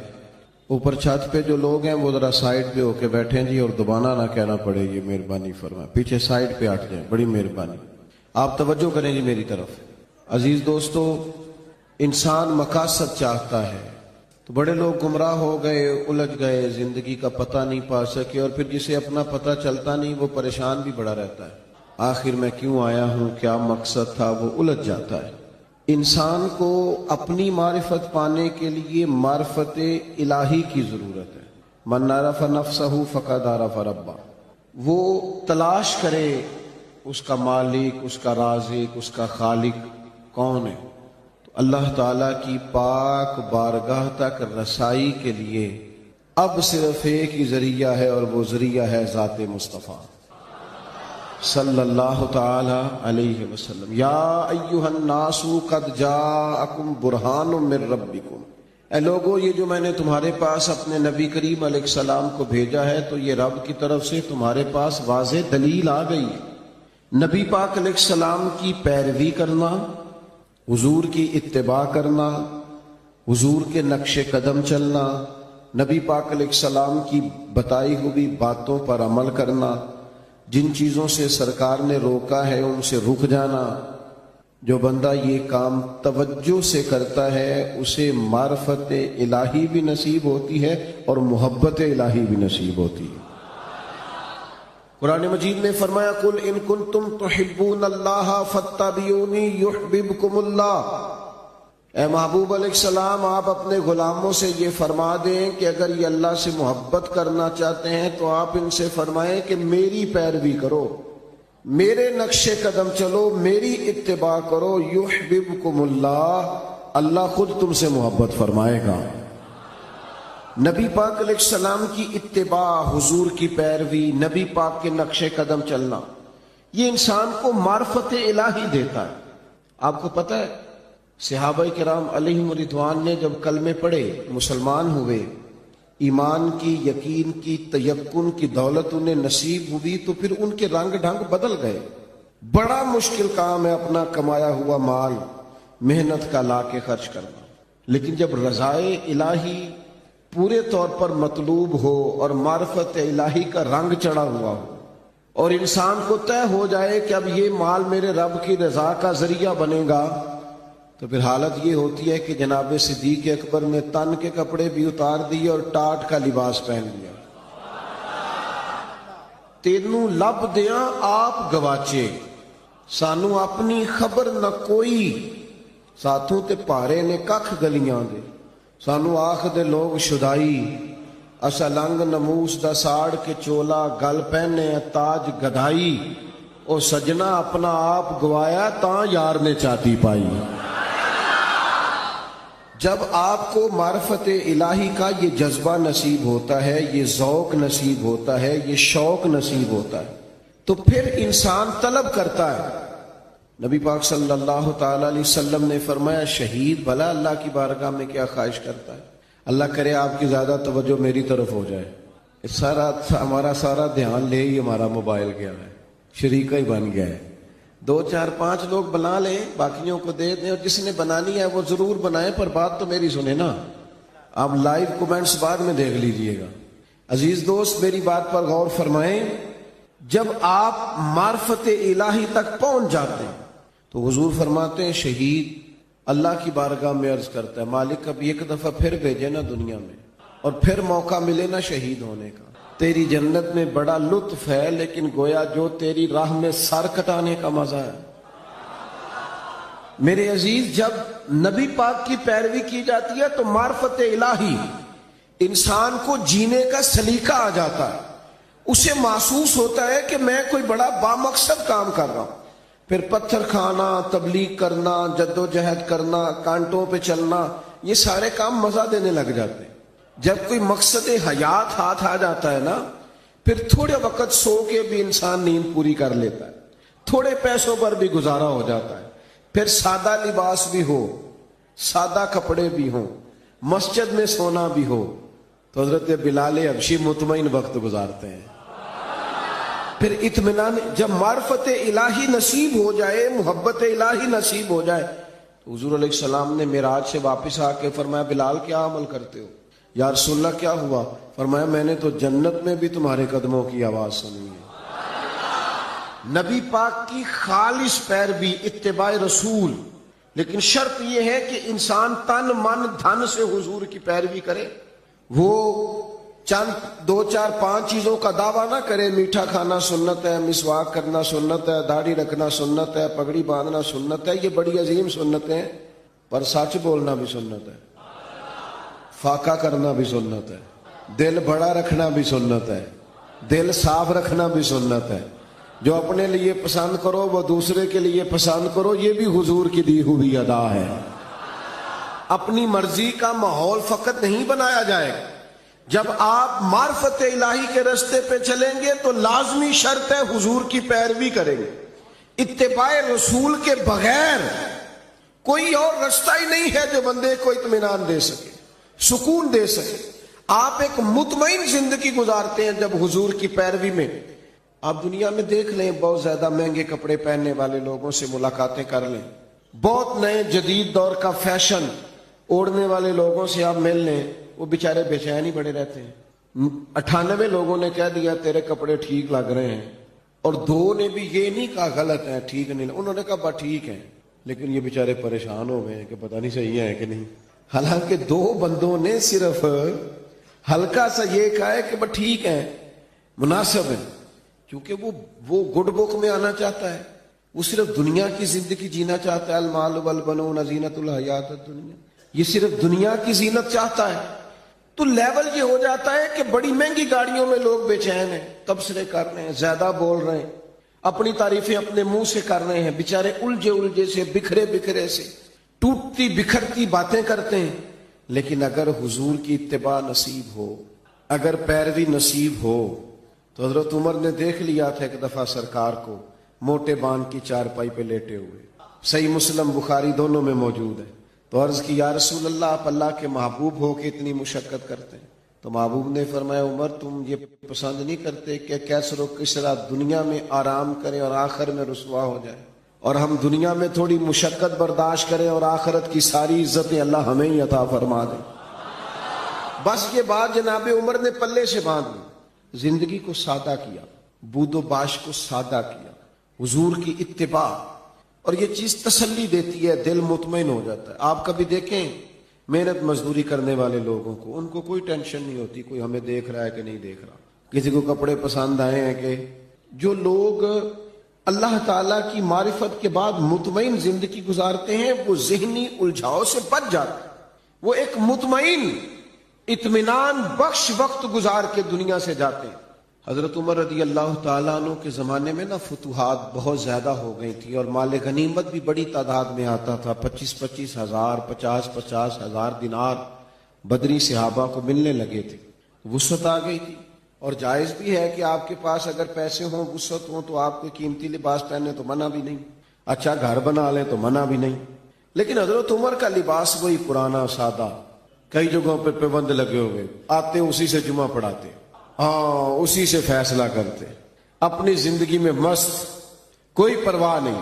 اوپر چھت پہ جو لوگ ہیں وہ ذرا سائڈ پہ ہو کے بیٹھیں جی, اور دوبارہ نہ کہنا پڑے, یہ مہربانی فرمائیں. پیچھے سائڈ پہ ہٹ جائیں, بڑی مہربانی, آپ توجہ کریں جی میری طرف. عزیز دوستو, انسان مقاصد چاہتا ہے تو بڑے لوگ گمراہ ہو گئے, الجھ گئے, زندگی کا پتہ نہیں پا سکے. اور پھر جسے اپنا پتہ چلتا نہیں وہ پریشان بھی بڑا رہتا ہے. آخر میں کیوں آیا ہوں, کیا مقصد تھا, وہ الجھ جاتا ہے. انسان کو اپنی معرفت پانے کے لیے معرفت الہی کی ضرورت ہے. من عرف نفسہ فقد عرف ربہ. وہ تلاش کرے اس کا مالک, اس کا رازق, اس کا خالق کون ہے. تو اللہ تعالیٰ کی پاک بارگاہ تک رسائی کے لیے اب صرف ایک ہی ذریعہ ہے, اور وہ ذریعہ ہے ذات مصطفیٰ صلی اللہ تعالی علیہ وسلم. یا ایھا الناس قد جاءکم برہان من ربکم. اے لوگو, یہ جو میں نے تمہارے پاس اپنے نبی کریم علیہ السلام کو بھیجا ہے تو یہ رب کی طرف سے تمہارے پاس واضح دلیل آ گئی ہے. نبی پاک علیہ السلام کی پیروی کرنا، حضور کی اتباع کرنا، حضور کے نقش قدم چلنا، نبی پاک علیہ السلام کی بتائی ہوئی باتوں پر عمل کرنا، جن چیزوں سے سرکار نے روکا ہے ان سے رک جانا۔ جو بندہ یہ کام توجہ سے کرتا ہے اسے معرفت الہی بھی نصیب ہوتی ہے اور محبت الہی بھی نصیب ہوتی ہے۔ قرآن مجید نے فرمایا قل ان کنتم تحبون اللہ فاتبعونی یحببکم اللہ۔ اے محبوب علیہ السلام، آپ اپنے غلاموں سے یہ فرما دیں کہ اگر یہ اللہ سے محبت کرنا چاہتے ہیں تو آپ ان سے فرمائیں کہ میری پیروی کرو، میرے نقش قدم چلو، میری اتباع کرو، یحببکم اللہ، اللہ خود تم سے محبت فرمائے گا۔ نبی پاک علیہ السلام کی اتباع، حضور کی پیروی، نبی پاک کے نقش قدم چلنا، یہ انسان کو معرفت الہی دیتا ہے۔ آپ کو پتہ ہے صحابہ کرام علیہم رضوان نے جب کلمے پڑھے، مسلمان ہوئے، ایمان کی، یقین کی، تیقن کی دولت انہیں نصیب ہوئی تو پھر ان کے رنگ ڈھنگ بدل گئے۔ بڑا مشکل کام ہے اپنا کمایا ہوا مال محنت کا لا کے خرچ کرنا، لیکن جب رضائے الہی پورے طور پر مطلوب ہو اور معرفت الہی کا رنگ چڑھا ہوا ہو اور انسان کو طے ہو جائے کہ اب یہ مال میرے رب کی رضا کا ذریعہ بنے گا، تو پھر حالت یہ ہوتی ہے کہ جناب صدیق اکبر نے تن کے کپڑے بھی اتار دیے اور ٹاٹ کا لباس پہن لیا۔ تینوں لب دیاں آپ گواچے، سانو اپنی خبر نہ کوئی، ساتھوں تے پارے نے ککھ گلیاں دے، سانو آخ دے لوگ شدائی، اسا لنگ نموس دا ساڑ کے چولا، گل پہنے تاج گدائی، او سجنا اپنا آپ گوایا تاں یار نے چاتی پائی۔ جب آپ کو معرفت الہی کا یہ جذبہ نصیب ہوتا ہے، یہ ذوق نصیب ہوتا ہے، یہ شوق نصیب ہوتا ہے، تو پھر انسان طلب کرتا ہے۔ نبی پاک صلی اللہ تعالی علیہ وسلم نے فرمایا شہید بھلا اللہ کی بارگاہ میں کیا خواہش کرتا ہے؟ اللہ کرے آپ کی زیادہ توجہ میری طرف ہو جائے، ہمارا سارا دھیان لے ہی ہمارا موبائل گیا ہے، شریکہ ہی بن گیا ہے، 2 4 5 لوگ بنا لیں، باقیوں کو دے دیں، اور جس نے بنانی ہے وہ ضرور بنائے، پر بات تو میری سنیں نا۔ آپ لائیو کومنٹس بعد میں دیکھ لیجئے گا۔ عزیز دوست میری بات پر غور فرمائیں، جب آپ معرفت الہی تک پہنچ جاتے ہیں تو حضور فرماتے ہیں شہید اللہ کی بارگاہ میں عرض کرتا ہے مالک اب ایک دفعہ پھر بھیجے نا دنیا میں، اور پھر موقع ملے نا شہید ہونے کا۔ تیری جنت میں بڑا لطف ہے، لیکن گویا جو تیری راہ میں سر کٹانے کا مزہ ہے۔ میرے عزیز، جب نبی پاک کی پیروی کی جاتی ہے تو معرفت الہی انسان کو جینے کا سلیقہ آ جاتا ہے، اسے محسوس ہوتا ہے کہ میں کوئی بڑا بامقصد کام کر رہا ہوں۔ پھر پتھر کھانا، تبلیغ کرنا، جد و جہد کرنا، کانٹوں پہ چلنا، یہ سارے کام مزہ دینے لگ جاتے ہیں۔ جب کوئی مقصد حیات ہاتھ آ جاتا ہے نا، پھر تھوڑے وقت سو کے بھی انسان نیند پوری کر لیتا ہے، تھوڑے پیسوں پر بھی گزارا ہو جاتا ہے، پھر سادہ لباس بھی ہو، سادہ کپڑے بھی ہوں، مسجد میں سونا بھی ہو، تو حضرت بلال حبشی مطمئن وقت گزارتے ہیں۔ پھر اطمینان، جب معرفت الہی نصیب ہو جائے، محبت الہی نصیب ہو جائے، تو حضور علیہ السلام نے معراج سے واپس آ کے فرمایا بلال کیا عمل کرتے ہو؟ یا رسول اللہ کیا ہوا؟ فرمایا میں نے تو جنت میں بھی تمہارے قدموں کی آواز سنی ہے۔ نبی پاک کی خالص پیروی، اتباع رسول، لیکن شرط یہ ہے کہ انسان تن من دھن سے حضور کی پیروی کرے۔ وہ چند 2 4 5 چیزوں کا دعویٰ نہ کرے، میٹھا کھانا سنت ہے، مسواک کرنا سنت ہے، داڑھی رکھنا سنت ہے، پگڑی باندھنا سنت ہے، یہ بڑی عظیم سنتیں ہیں، پر سچ بولنا بھی سنت ہے، فاقہ کرنا بھی سنت ہے، دل بڑا رکھنا بھی سنت ہے، دل صاف رکھنا بھی سنت ہے، جو اپنے لیے پسند کرو وہ دوسرے کے لیے پسند کرو، یہ بھی حضور کی دی ہوئی ادا ہے۔ اپنی مرضی کا ماحول فقط نہیں بنایا جائے گا۔ جب آپ معرفت الہی کے رستے پہ چلیں گے تو لازمی شرط ہے حضور کی پیروی کریں گے۔ اتباع رسول کے بغیر کوئی اور رستہ ہی نہیں ہے جو بندے کو اطمینان دے سکے، سکون دے سکے۔ آپ ایک مطمئن زندگی گزارتے ہیں جب حضور کی پیروی میں آپ دنیا میں دیکھ لیں، بہت زیادہ مہنگے کپڑے پہننے والے لوگوں سے ملاقاتیں کر لیں، بہت نئے جدید دور کا فیشن اوڑھنے والے لوگوں سے آپ مل لیں، وہ بیچارے بے چین ہی بڑے رہتے ہیں۔ 98 لوگوں نے کہہ دیا تیرے کپڑے ٹھیک لگ رہے ہیں، اور 2 نے بھی یہ نہیں کہا غلط ہے، ٹھیک نہیں، انہوں نے کہا بات ٹھیک ہے، لیکن یہ بیچارے پریشان ہو گئے ہیں کہ پتہ نہیں صحیح ہے کہ نہیں۔ حالانکہ 2 بندوں نے صرف ہلکا سا یہ کہا ہے کہ بات ٹھیک ہے، مناسب ہے، کیونکہ وہ گڈ بک میں آنا چاہتا ہے، وہ صرف دنیا کی زندگی جینا چاہتا ہے۔ المال والبنون زینت الحیات الدنیا، یہ صرف دنیا کی زینت چاہتا ہے۔ تو لیول یہ ہو جاتا ہے کہ بڑی مہنگی گاڑیوں میں لوگ بے چین ہیں، تبصرے کر رہے ہیں، زیادہ بول رہے ہیں، اپنی تعریفیں اپنے منہ سے کر رہے ہیں، بیچارے الجھے سے، بکھرے سے ٹوٹتی بکھرتی باتیں کرتے ہیں۔ لیکن اگر حضور کی اتباع نصیب ہو، اگر پیروی نصیب ہو، تو حضرت عمر نے دیکھ لیا تھا ایک دفعہ سرکار کو موٹے بان کی چارپائی پہ لیٹے ہوئے، صحیح مسلم بخاری دونوں میں موجود ہے۔ تو عرض کی یا رسول اللہ، آپ اللہ کے محبوب ہو کے اتنی مشقت کرتے ہیں؟ تو محبوب نے فرمایا عمر تم یہ پسند نہیں کرتے کہ کیسر و کسرا دنیا میں آرام کریں اور آخر میں رسوا ہو جائے، اور ہم دنیا میں تھوڑی مشقت برداشت کریں اور آخرت کی ساری عزتیں اللہ ہمیں ہی عطا فرما دے۔ بس یہ بات جناب عمر نے پلے سے باندھ لی، زندگی کو سادہ کیا، بود و باش کو سادہ کیا، حضور کی اتباع، اور یہ چیز تسلی دیتی ہے، دل مطمئن ہو جاتا ہے۔ آپ کبھی دیکھیں محنت مزدوری کرنے والے لوگوں کو، ان کو کوئی ٹینشن نہیں ہوتی کوئی ہمیں دیکھ رہا ہے کہ نہیں دیکھ رہا، کسی کو کپڑے پسند آئے ہیں کہ۔ جو لوگ اللہ تعالیٰ کی معرفت کے بعد مطمئن زندگی گزارتے ہیں وہ ذہنی الجھاؤ سے بچ جاتے ہیں، وہ ایک مطمئن اطمینان بخش وقت گزار کے دنیا سے جاتے ہیں۔ حضرت عمر رضی اللہ تعالیٰ عنہ کے زمانے میں فتوحات بہت زیادہ ہو گئی تھی، اور مال غنیمت بھی بڑی تعداد میں آتا تھا، 25,000 ہزار 50,000 ہزار دینار بدری صحابہ کو ملنے لگے تھے، وسعت آ گئی تھی۔ اور جائز بھی ہے کہ آپ کے پاس اگر پیسے ہوں، وسعت ہوں، تو آپ کوئی قیمتی لباس پہنے تو منع بھی نہیں، اچھا گھر بنا لیں تو منع بھی نہیں۔ لیکن حضرت عمر کا لباس وہی پرانا سادہ، کئی جگہوں پہ پابند لگے ہوئے، آتے اسی سے جمعہ پڑھاتے، اسی سے فیصلہ کرتے، اپنی زندگی میں مست، کوئی پرواہ نہیں۔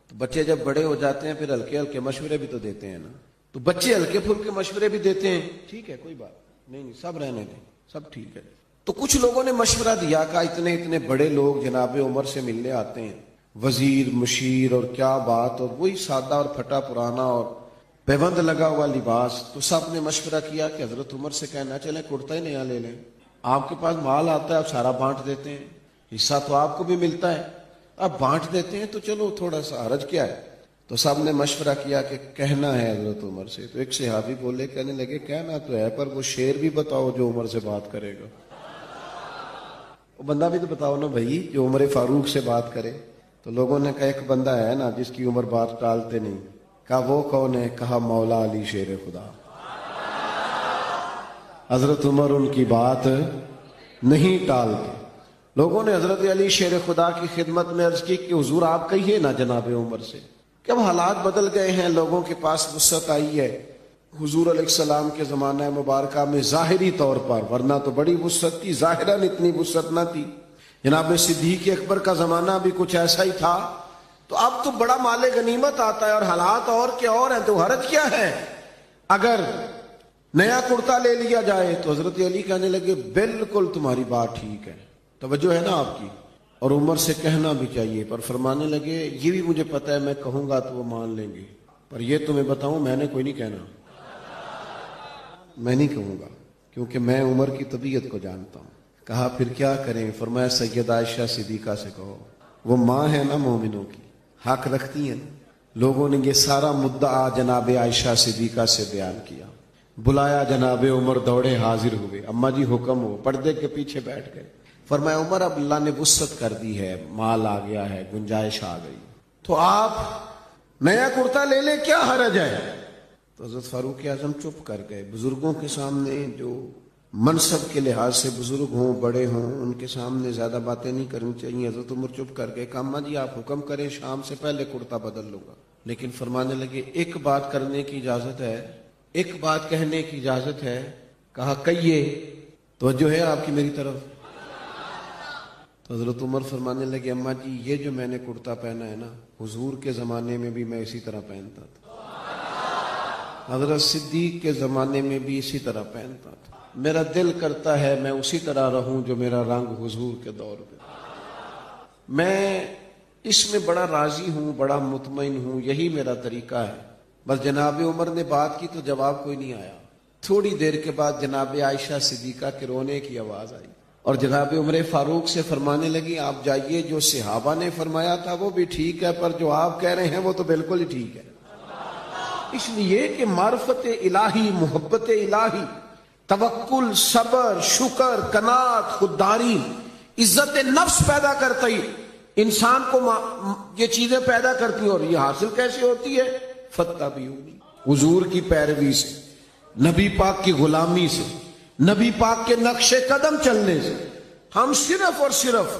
تو بچے جب بڑے ہو جاتے ہیں پھر ہلکے ہلکے مشورے بھی تو دیتے ہیں نا، تو بچے ہلکے پھلکے مشورے بھی دیتے ہیں، ٹھیک ہے کوئی بات نہیں، سب رہنے دیں، سب ٹھیک ہے۔ تو کچھ لوگوں نے مشورہ دیا کہ اتنے بڑے لوگ جناب عمر سے ملنے آتے ہیں، وزیر مشیر اور کیا بات، اور وہی سادہ اور پھٹا پرانا اور پیبند لگا ہوا لباس۔ تو سب نے مشورہ کیا کہ حضرت عمر سے کہنا چلیں کرتا ہی نیا لے لیں، آپ کے پاس مال آتا ہے آپ سارا بانٹ دیتے ہیں، حصہ تو آپ کو بھی ملتا ہے، آپ بانٹ دیتے ہیں، تو چلو تھوڑا سا حرج کیا ہے۔ تو سب نے مشورہ کیا کہ کہنا ہے حضرت عمر سے۔ تو ایک صحابی بولے، کہنے لگے کہنا تو ہے پر وہ شعر بھی بتاؤ جو عمر سے بات کرے گا، وہ بندہ بھی تو بتاؤ نا بھائی جو عمر فاروق سے بات کرے۔ تو لوگوں نے کہا ایک بندہ ہے نا جس کی عمر بات ٹالتے نہیں۔ کہا وہ کون ہے؟ کہا مولا علی شیر خدا۔ حضرت عمر ان کی بات نہیں ٹالتے۔ لوگوں نے حضرت علی شیر خدا کی خدمت میں عرض کی کہ حضور آپ کہیے نا جناب عمر سے کہ اب حالات بدل گئے ہیں، لوگوں کے پاس وسعت آئی ہے، حضور علیہ السلام کے زمانہ مبارکہ میں ظاہری طور پر، ورنہ تو بڑی وسعت تھی، ظاہراً اتنی وسعت نہ تھی۔ جناب صدیق اکبر کا زمانہ بھی کچھ ایسا ہی تھا، تو اب تو بڑا مال غنیمت آتا ہے اور حالات اور کے اور ہیں، تو حرج کیا ہے اگر نیا کرتا لے لیا جائے؟ تو حضرت علی کہنے لگے بالکل تمہاری بات ٹھیک ہے، توجہ ہے نا آپ کی، اور عمر سے کہنا بھی چاہیے، پر فرمانے لگے یہ بھی مجھے پتہ ہے میں کہوں گا تو وہ مان لیں گے، پر یہ تمہیں بتاؤں میں نے کوئی نہیں کہنا، میں نہیں کہوں گا کیونکہ میں عمر کی طبیعت کو جانتا ہوں۔ کہا پھر کیا کریں؟ فرمایا سیدہ عائشہ صدیقہ سے کہو، وہ ماں ہے نا مومنوں کی، حق رکھتی ہیں۔ لوگوں نے یہ سارا مدعا جناب عائشہ صدیقہ سے بیان کیا، بلایا، جناب عمر دوڑے حاضر ہوئے، اماں جی حکم ہو، پردے کے پیچھے بیٹھ گئے۔ فرمایا عمر اب اللہ نے وسعت کر دی ہے، مال آ گیا ہے، گنجائش آ گئی، تو آپ نیا کرتا لے لیں، کیا حرج ہے؟ تو حضرت فاروق اعظم چپ کر گئے۔ بزرگوں کے سامنے جو منصب کے لحاظ سے بزرگ ہوں، بڑے ہوں، ان کے سامنے زیادہ باتیں نہیں کرنی چاہیے۔ حضرت عمر چپ کر گئے، کہا اماں جی آپ حکم کریں، شام سے پہلے کرتا بدل لوں گا، لیکن فرمانے لگے ایک بات کرنے کی اجازت ہے، ایک بات کہنے کی اجازت ہے؟ کہا کہیے، توجہ ہے آپ کی میری طرف؟ تو حضرت عمر فرمانے لگے اماں جی یہ جو میں نے کرتا پہنا ہے نا حضور کے زمانے میں بھی میں اسی طرح پہنتا تھا، حضرت صدیق کے زمانے میں بھی اسی طرح پہنتا تھا، میرا دل کرتا ہے میں اسی طرح رہوں جو میرا رنگ حضور کے دور میں۔ میں اس میں بڑا راضی ہوں، بڑا مطمئن ہوں، یہی میرا طریقہ ہے۔ بس جناب عمر نے بات کی تو جواب کوئی نہیں آیا۔ تھوڑی دیر کے بعد جناب عائشہ صدیقہ کے رونے کی آواز آئی اور جناب عمر فاروق سے فرمانے لگی آپ جائیے، جو صحابہ نے فرمایا تھا وہ بھی ٹھیک ہے، پر جو آپ کہہ رہے ہیں وہ تو بالکل ہی ٹھیک ہے۔ اس لیے کہ معرفت الہی، محبت الہی، توکل، صبر، شکر، قناعت، خودداری، عزت نفس پیدا کرتی انسان کو یہ چیزیں پیدا کرتی ہیں۔ اور یہ حاصل کیسے ہوتی ہے؟ فتبعونی، حضور کی پیروی سے، نبی پاک کی غلامی سے، نبی پاک کے نقش قدم چلنے سے ہم صرف اور صرف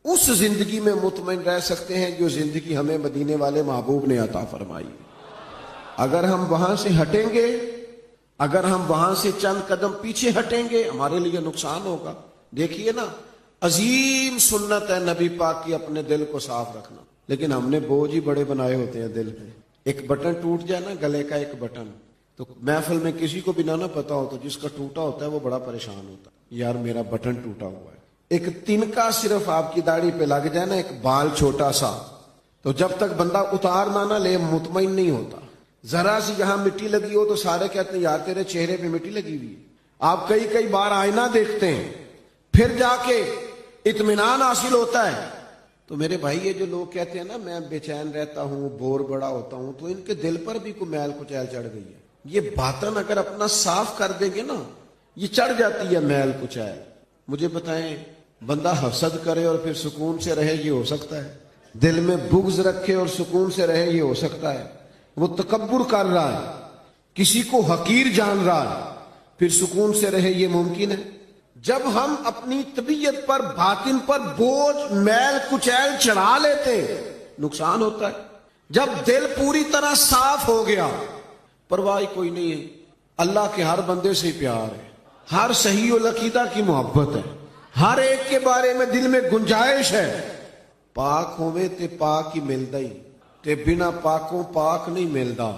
اس زندگی میں مطمئن رہ سکتے ہیں جو زندگی ہمیں مدینے والے محبوب نے عطا فرمائی۔ اگر ہم وہاں سے ہٹیں گے، اگر ہم وہاں سے چند قدم پیچھے ہٹیں گے، ہمارے لیے نقصان ہوگا۔ دیکھیے نا، عظیم سنت ہے نبی پاک کی اپنے دل کو صاف رکھنا، لیکن ہم نے بوجھ ہی بڑے بنائے ہوتے ہیں دل پہ۔ ایک بٹن ٹوٹ جائے نا، گلے کا ایک بٹن، تو محفل میں کسی کو بھی نہ پتا ہو تو جس کا ٹوٹا ہوتا ہے وہ بڑا پریشان ہوتا ہے، یار میرا بٹن ٹوٹا ہوا ہے۔ ایک تنکا صرف آپ کی داڑھی پہ لگ جائے نا، ایک بال چھوٹا سا، تو جب تک بندہ اتار نہ لے مطمئن نہیں ہوتا۔ ذرا سی یہاں مٹی لگی ہو تو سارے کہتے ہیں یار تیرے چہرے پہ مٹی لگی ہوئی ہے۔ آپ کئی بار آئینہ دیکھتے ہیں، پھر جا کے اطمینان حاصل ہوتا ہے۔ تو میرے بھائی یہ جو لوگ کہتے ہیں نا میں بے چین رہتا ہوں، بور بڑا ہوتا ہوں، تو ان کے دل پر بھی کوئی میل کچیل چڑھ گئی ہے۔ یہ باطن اگر اپنا صاف کر دیں گے نا، یہ چڑھ جاتی ہے میل کچیل۔ مجھے بتائیں، بندہ حسد کرے اور پھر سکون سے رہے یہ ہو سکتا ہے؟ دل میں بغض رکھے اور سکون سے رہے یہ ہو سکتا ہے؟ وہ تکبر کر رہا ہے، کسی کو حقیر جان رہا ہے، پھر سکون سے رہے یہ ممکن ہے؟ جب ہم اپنی طبیعت پر، باطن پر بوجھ، میل کچیل چڑھا لیتے نقصان ہوتا ہے۔ جب دل پوری طرح صاف ہو گیا، پرواہ کوئی نہیں ہے، اللہ کے ہر بندے سے پیار ہے، ہر صحیح العقیدہ کی محبت ہے، ہر ایک کے بارے میں دل میں گنجائش ہے۔ پاک ہوئے تے پاک ہی ملدا ہی، تے بنا پاکوں پاک نہیں ملدا۔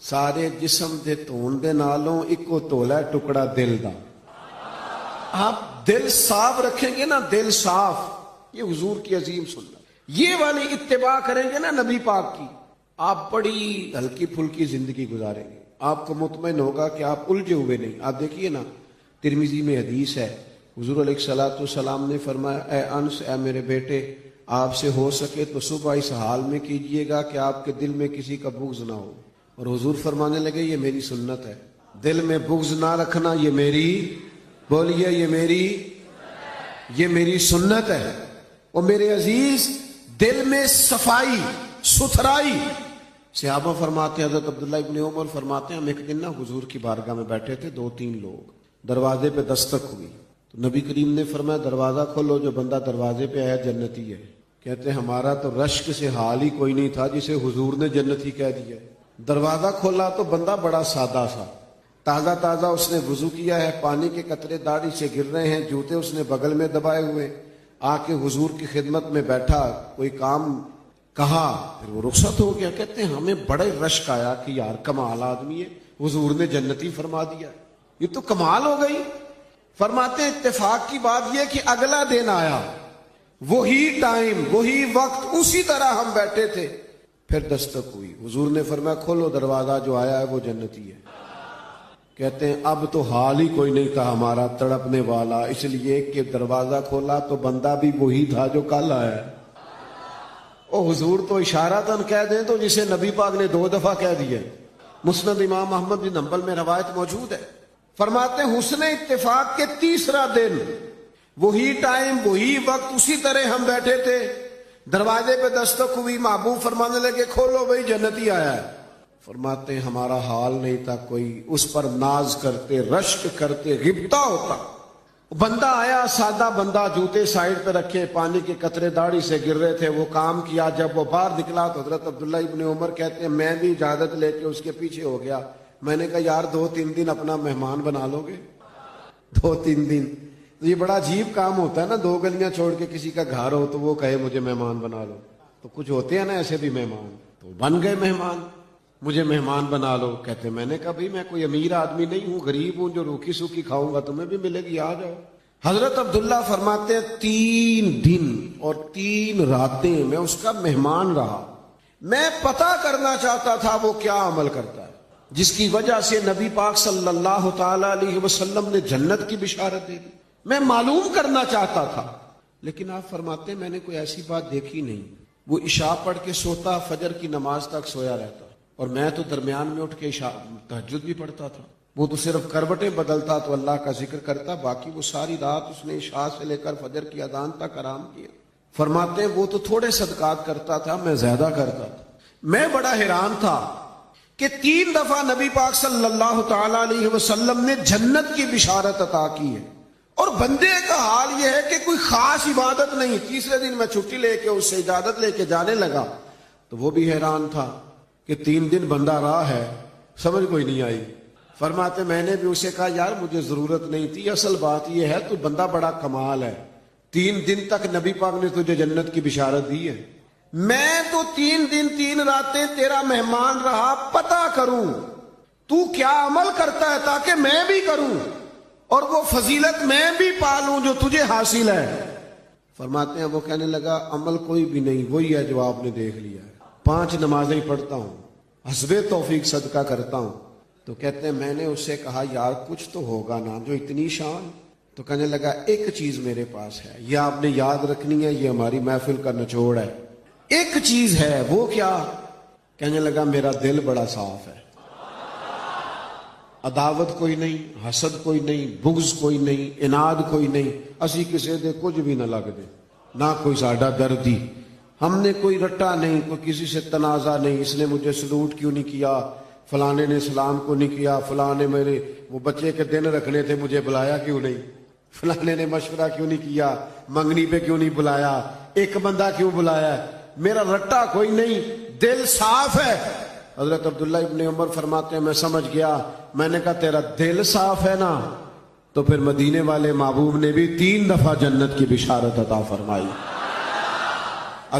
سارے جسم دے دھون دے نالوں اکو تولا ٹکڑا دل دا۔ آپ دل صاف رکھیں گے نا، دل صاف، یہ حضور کی عظیم سنت، یہ والی اتباع کریں گے نا نبی پاک کی، آپ بڑی ہلکی پھلکی زندگی گزاریں گے۔ آپ کو مطمئن ہوگا کہ آپ الجھے ہوئے نہیں۔ آپ دیکھیے نا، ترمذی میں حدیث ہے، حضور علیہ الصلوۃ والسلام نے فرمایا اے انس، اے میرے بیٹے، آپ سے ہو سکے تو صبح اس حال میں کیجئے گا کہ آپ کے دل میں کسی کا بغض نہ ہو۔ اور حضور فرمانے لگے یہ میری سنت ہے، دل میں بغض نہ رکھنا، یہ میری، بولیے یہ میری سنت ہے۔ اور میرے عزیز، دل میں صفائی، ستھرائی۔ صحابہ فرماتے ہیں، حضرت عبداللہ ابن عمر فرماتے ہیں، ہم ایک دن نا حضور کی بارگاہ میں بیٹھے تھے، 2-3 لوگ، دروازے پہ دستک ہوئی تو نبی کریم نے فرمایا دروازہ کھولو، جو بندہ دروازے پہ آیا جنتی ہے۔ کہتے ہیں ہمارا تو رشک سے حال ہی کوئی نہیں تھا جسے حضور نے جنتی کہہ دیا۔ دروازہ کھولا تو بندہ بڑا سادہ سا، تازہ اس نے وضو کیا ہے، پانی کے قطرے داڑھی سے گر رہے ہیں، جوتے اس نے بغل میں دبائے ہوئے، آ کے حضور کی خدمت میں بیٹھا، کوئی کام کہا، پھر وہ رخصت ہو گیا۔ کہتے ہیں ہمیں بڑے رشک آیا کہ یار کمال آدمی ہے، حضور نے جنتی فرما دیا، یہ تو کمال ہو گئی۔ فرماتے ہیں اتفاق کی بات یہ کہ اگلا دن آیا، وہی ٹائم، وہی وقت، اسی طرح ہم بیٹھے تھے، پھر دستک ہوئی، حضور نے فرمایا کھولو دروازہ، جو آیا ہے وہ جنتی ہے۔ کہتے ہیں اب تو حال ہی کوئی نہیں تھا ہمارا تڑپنے والا، اس لیے کہ دروازہ کھولا تو بندہ بھی وہی تھا جو کل آیا ہے۔ او حضور تو اشارتاً کہہ دیں تو جسے نبی پاک نے 2 دفعہ کہہ دیا۔ مسند امام احمد بن حنبل میں روایت موجود ہے، فرماتے ہیں حسن اتفاق کے 3را دن، وہی ٹائم، وہی وقت، اسی طرح ہم بیٹھے تھے، دروازے پہ دستک ہوئی، محبوب فرمانے لگے کھولو بھائی جنتی آیا ہے۔ فرماتے ہیں ہمارا حال نہیں تھا کوئی، اس پر ناز کرتے، رشک کرتے، غبطہ ہوتا۔ بندہ آیا، سادہ بندہ، جوتے سائڈ پہ رکھے، پانی کے قطرے داڑھی سے گر رہے تھے، وہ کام کیا۔ جب وہ باہر نکلا تو حضرت عبداللہ ابن عمر کہتے ہیں میں بھی اجازت لے کے اس کے پیچھے ہو گیا۔ میں نے کہا یار 2-3 دن اپنا مہمان بنا لو گے، 2-3 دن یہ بڑا عجیب کام ہوتا ہے نا، 2 گلیاں چھوڑ کے کسی کا گھر ہو تو وہ کہے مجھے مہمان بنا لو. تو کچھ ہوتے ہیں نا ایسے بھی مہمان، تو بن گئے مہمان. مجھے مہمان بنا لو. کہتے میں نے کہا بھائی میں کوئی امیر آدمی نہیں ہوں، غریب ہوں جو روکھی سوکھی کھاؤں گا، تمہیں بھی ملے گی، آ جاؤ. حضرت عبداللہ فرماتے ہیں 3 دن اور 3 راتیں میں اس کا مہمان رہا. میں پتہ کرنا چاہتا تھا وہ کیا عمل کرتا ہے جس کی وجہ سے نبی پاک صلی اللہ تعالی علیہ وسلم نے جنت کی بشارت دے دی. میں معلوم کرنا چاہتا تھا، لیکن آپ فرماتے ہیں میں نے کوئی ایسی بات دیکھی نہیں. وہ عشاء پڑھ کے سوتا، فجر کی نماز تک سویا رہتا، اور میں تو درمیان میں اٹھ کے تہجد بھی پڑھتا تھا. وہ تو صرف کروٹیں بدلتا تو اللہ کا ذکر کرتا، باقی وہ ساری رات اس نے عشاء سے لے کر فجر کی اذان تک آرام کیا. فرماتے ہیں وہ تو تھوڑے صدقات کرتا تھا، میں زیادہ کرتا تھا. میں بڑا حیران تھا کہ 3 دفعہ نبی پاک صلی اللہ تعالی علیہ وسلم نے جنت کی بشارت عطا کی ہے، اور بندے کا حال یہ ہے کہ کوئی خاص عبادت نہیں. تیسرے دن میں چھٹی لے کے اس سے اجازت لے کے جانے لگا تو وہ بھی حیران تھا کہ 3 دن بندہ رہا ہے، سمجھ کوئی نہیں آئی. فرماتے میں نے بھی اسے کہا یار مجھے ضرورت نہیں تھی، اصل بات یہ ہے تو بندہ بڑا کمال ہے، 3 دن تک نبی پاک نے تجھے جنت کی بشارت دی ہے. میں تو 3 دن 3 راتیں تیرا مہمان رہا، پتہ کروں تو کیا عمل کرتا ہے تاکہ میں بھی کروں اور وہ فضیلت میں بھی پالوں جو تجھے حاصل ہے. فرماتے ہیں وہ کہنے لگا عمل کوئی بھی نہیں، وہی ہے جو آپ نے دیکھ لیا ہے. 5 نمازیں پڑھتا ہوں، حسب توفیق صدقہ کرتا ہوں. تو کہتے ہیں میں نے اس سے کہا یار کچھ تو ہوگا نا جو اتنی شان. تو کہنے لگا ایک چیز میرے پاس ہے، یہ آپ نے یاد رکھنی ہے، یہ ہماری محفل کا نچوڑ ہے. ایک چیز ہے، وہ کیا؟ کہنے لگا میرا دل بڑا صاف ہے، عداوت کوئی نہیں، حسد کوئی نہیں، بغض کوئی نہیں، اناد کوئی نہیں. اسی کسی دے کچھ بھی نہ لگ دے، نہ کوئی ساڈا دردی. ہم نے کوئی رٹا نہیں، کوئی کسی سے تنازع نہیں. اس نے مجھے سلوٹ کیوں نہیں کیا، فلانے نے سلام کو نہیں کیا، فلانے میرے وہ بچے کے دن رکھنے تھے مجھے بلایا کیوں نہیں، فلانے نے مشورہ کیوں نہیں کیا، منگنی پہ کیوں نہیں بلایا، ایک بندہ کیوں بلایا. میرا رٹا کوئی نہیں، دل صاف ہے. حضرت عبداللہ ابن عمر فرماتے ہیں میں سمجھ گیا. میں نے کہا تیرا دل صاف ہے نا، تو پھر مدینے والے محبوب نے بھی 3 دفعہ جنت کی بشارت عطا فرمائی.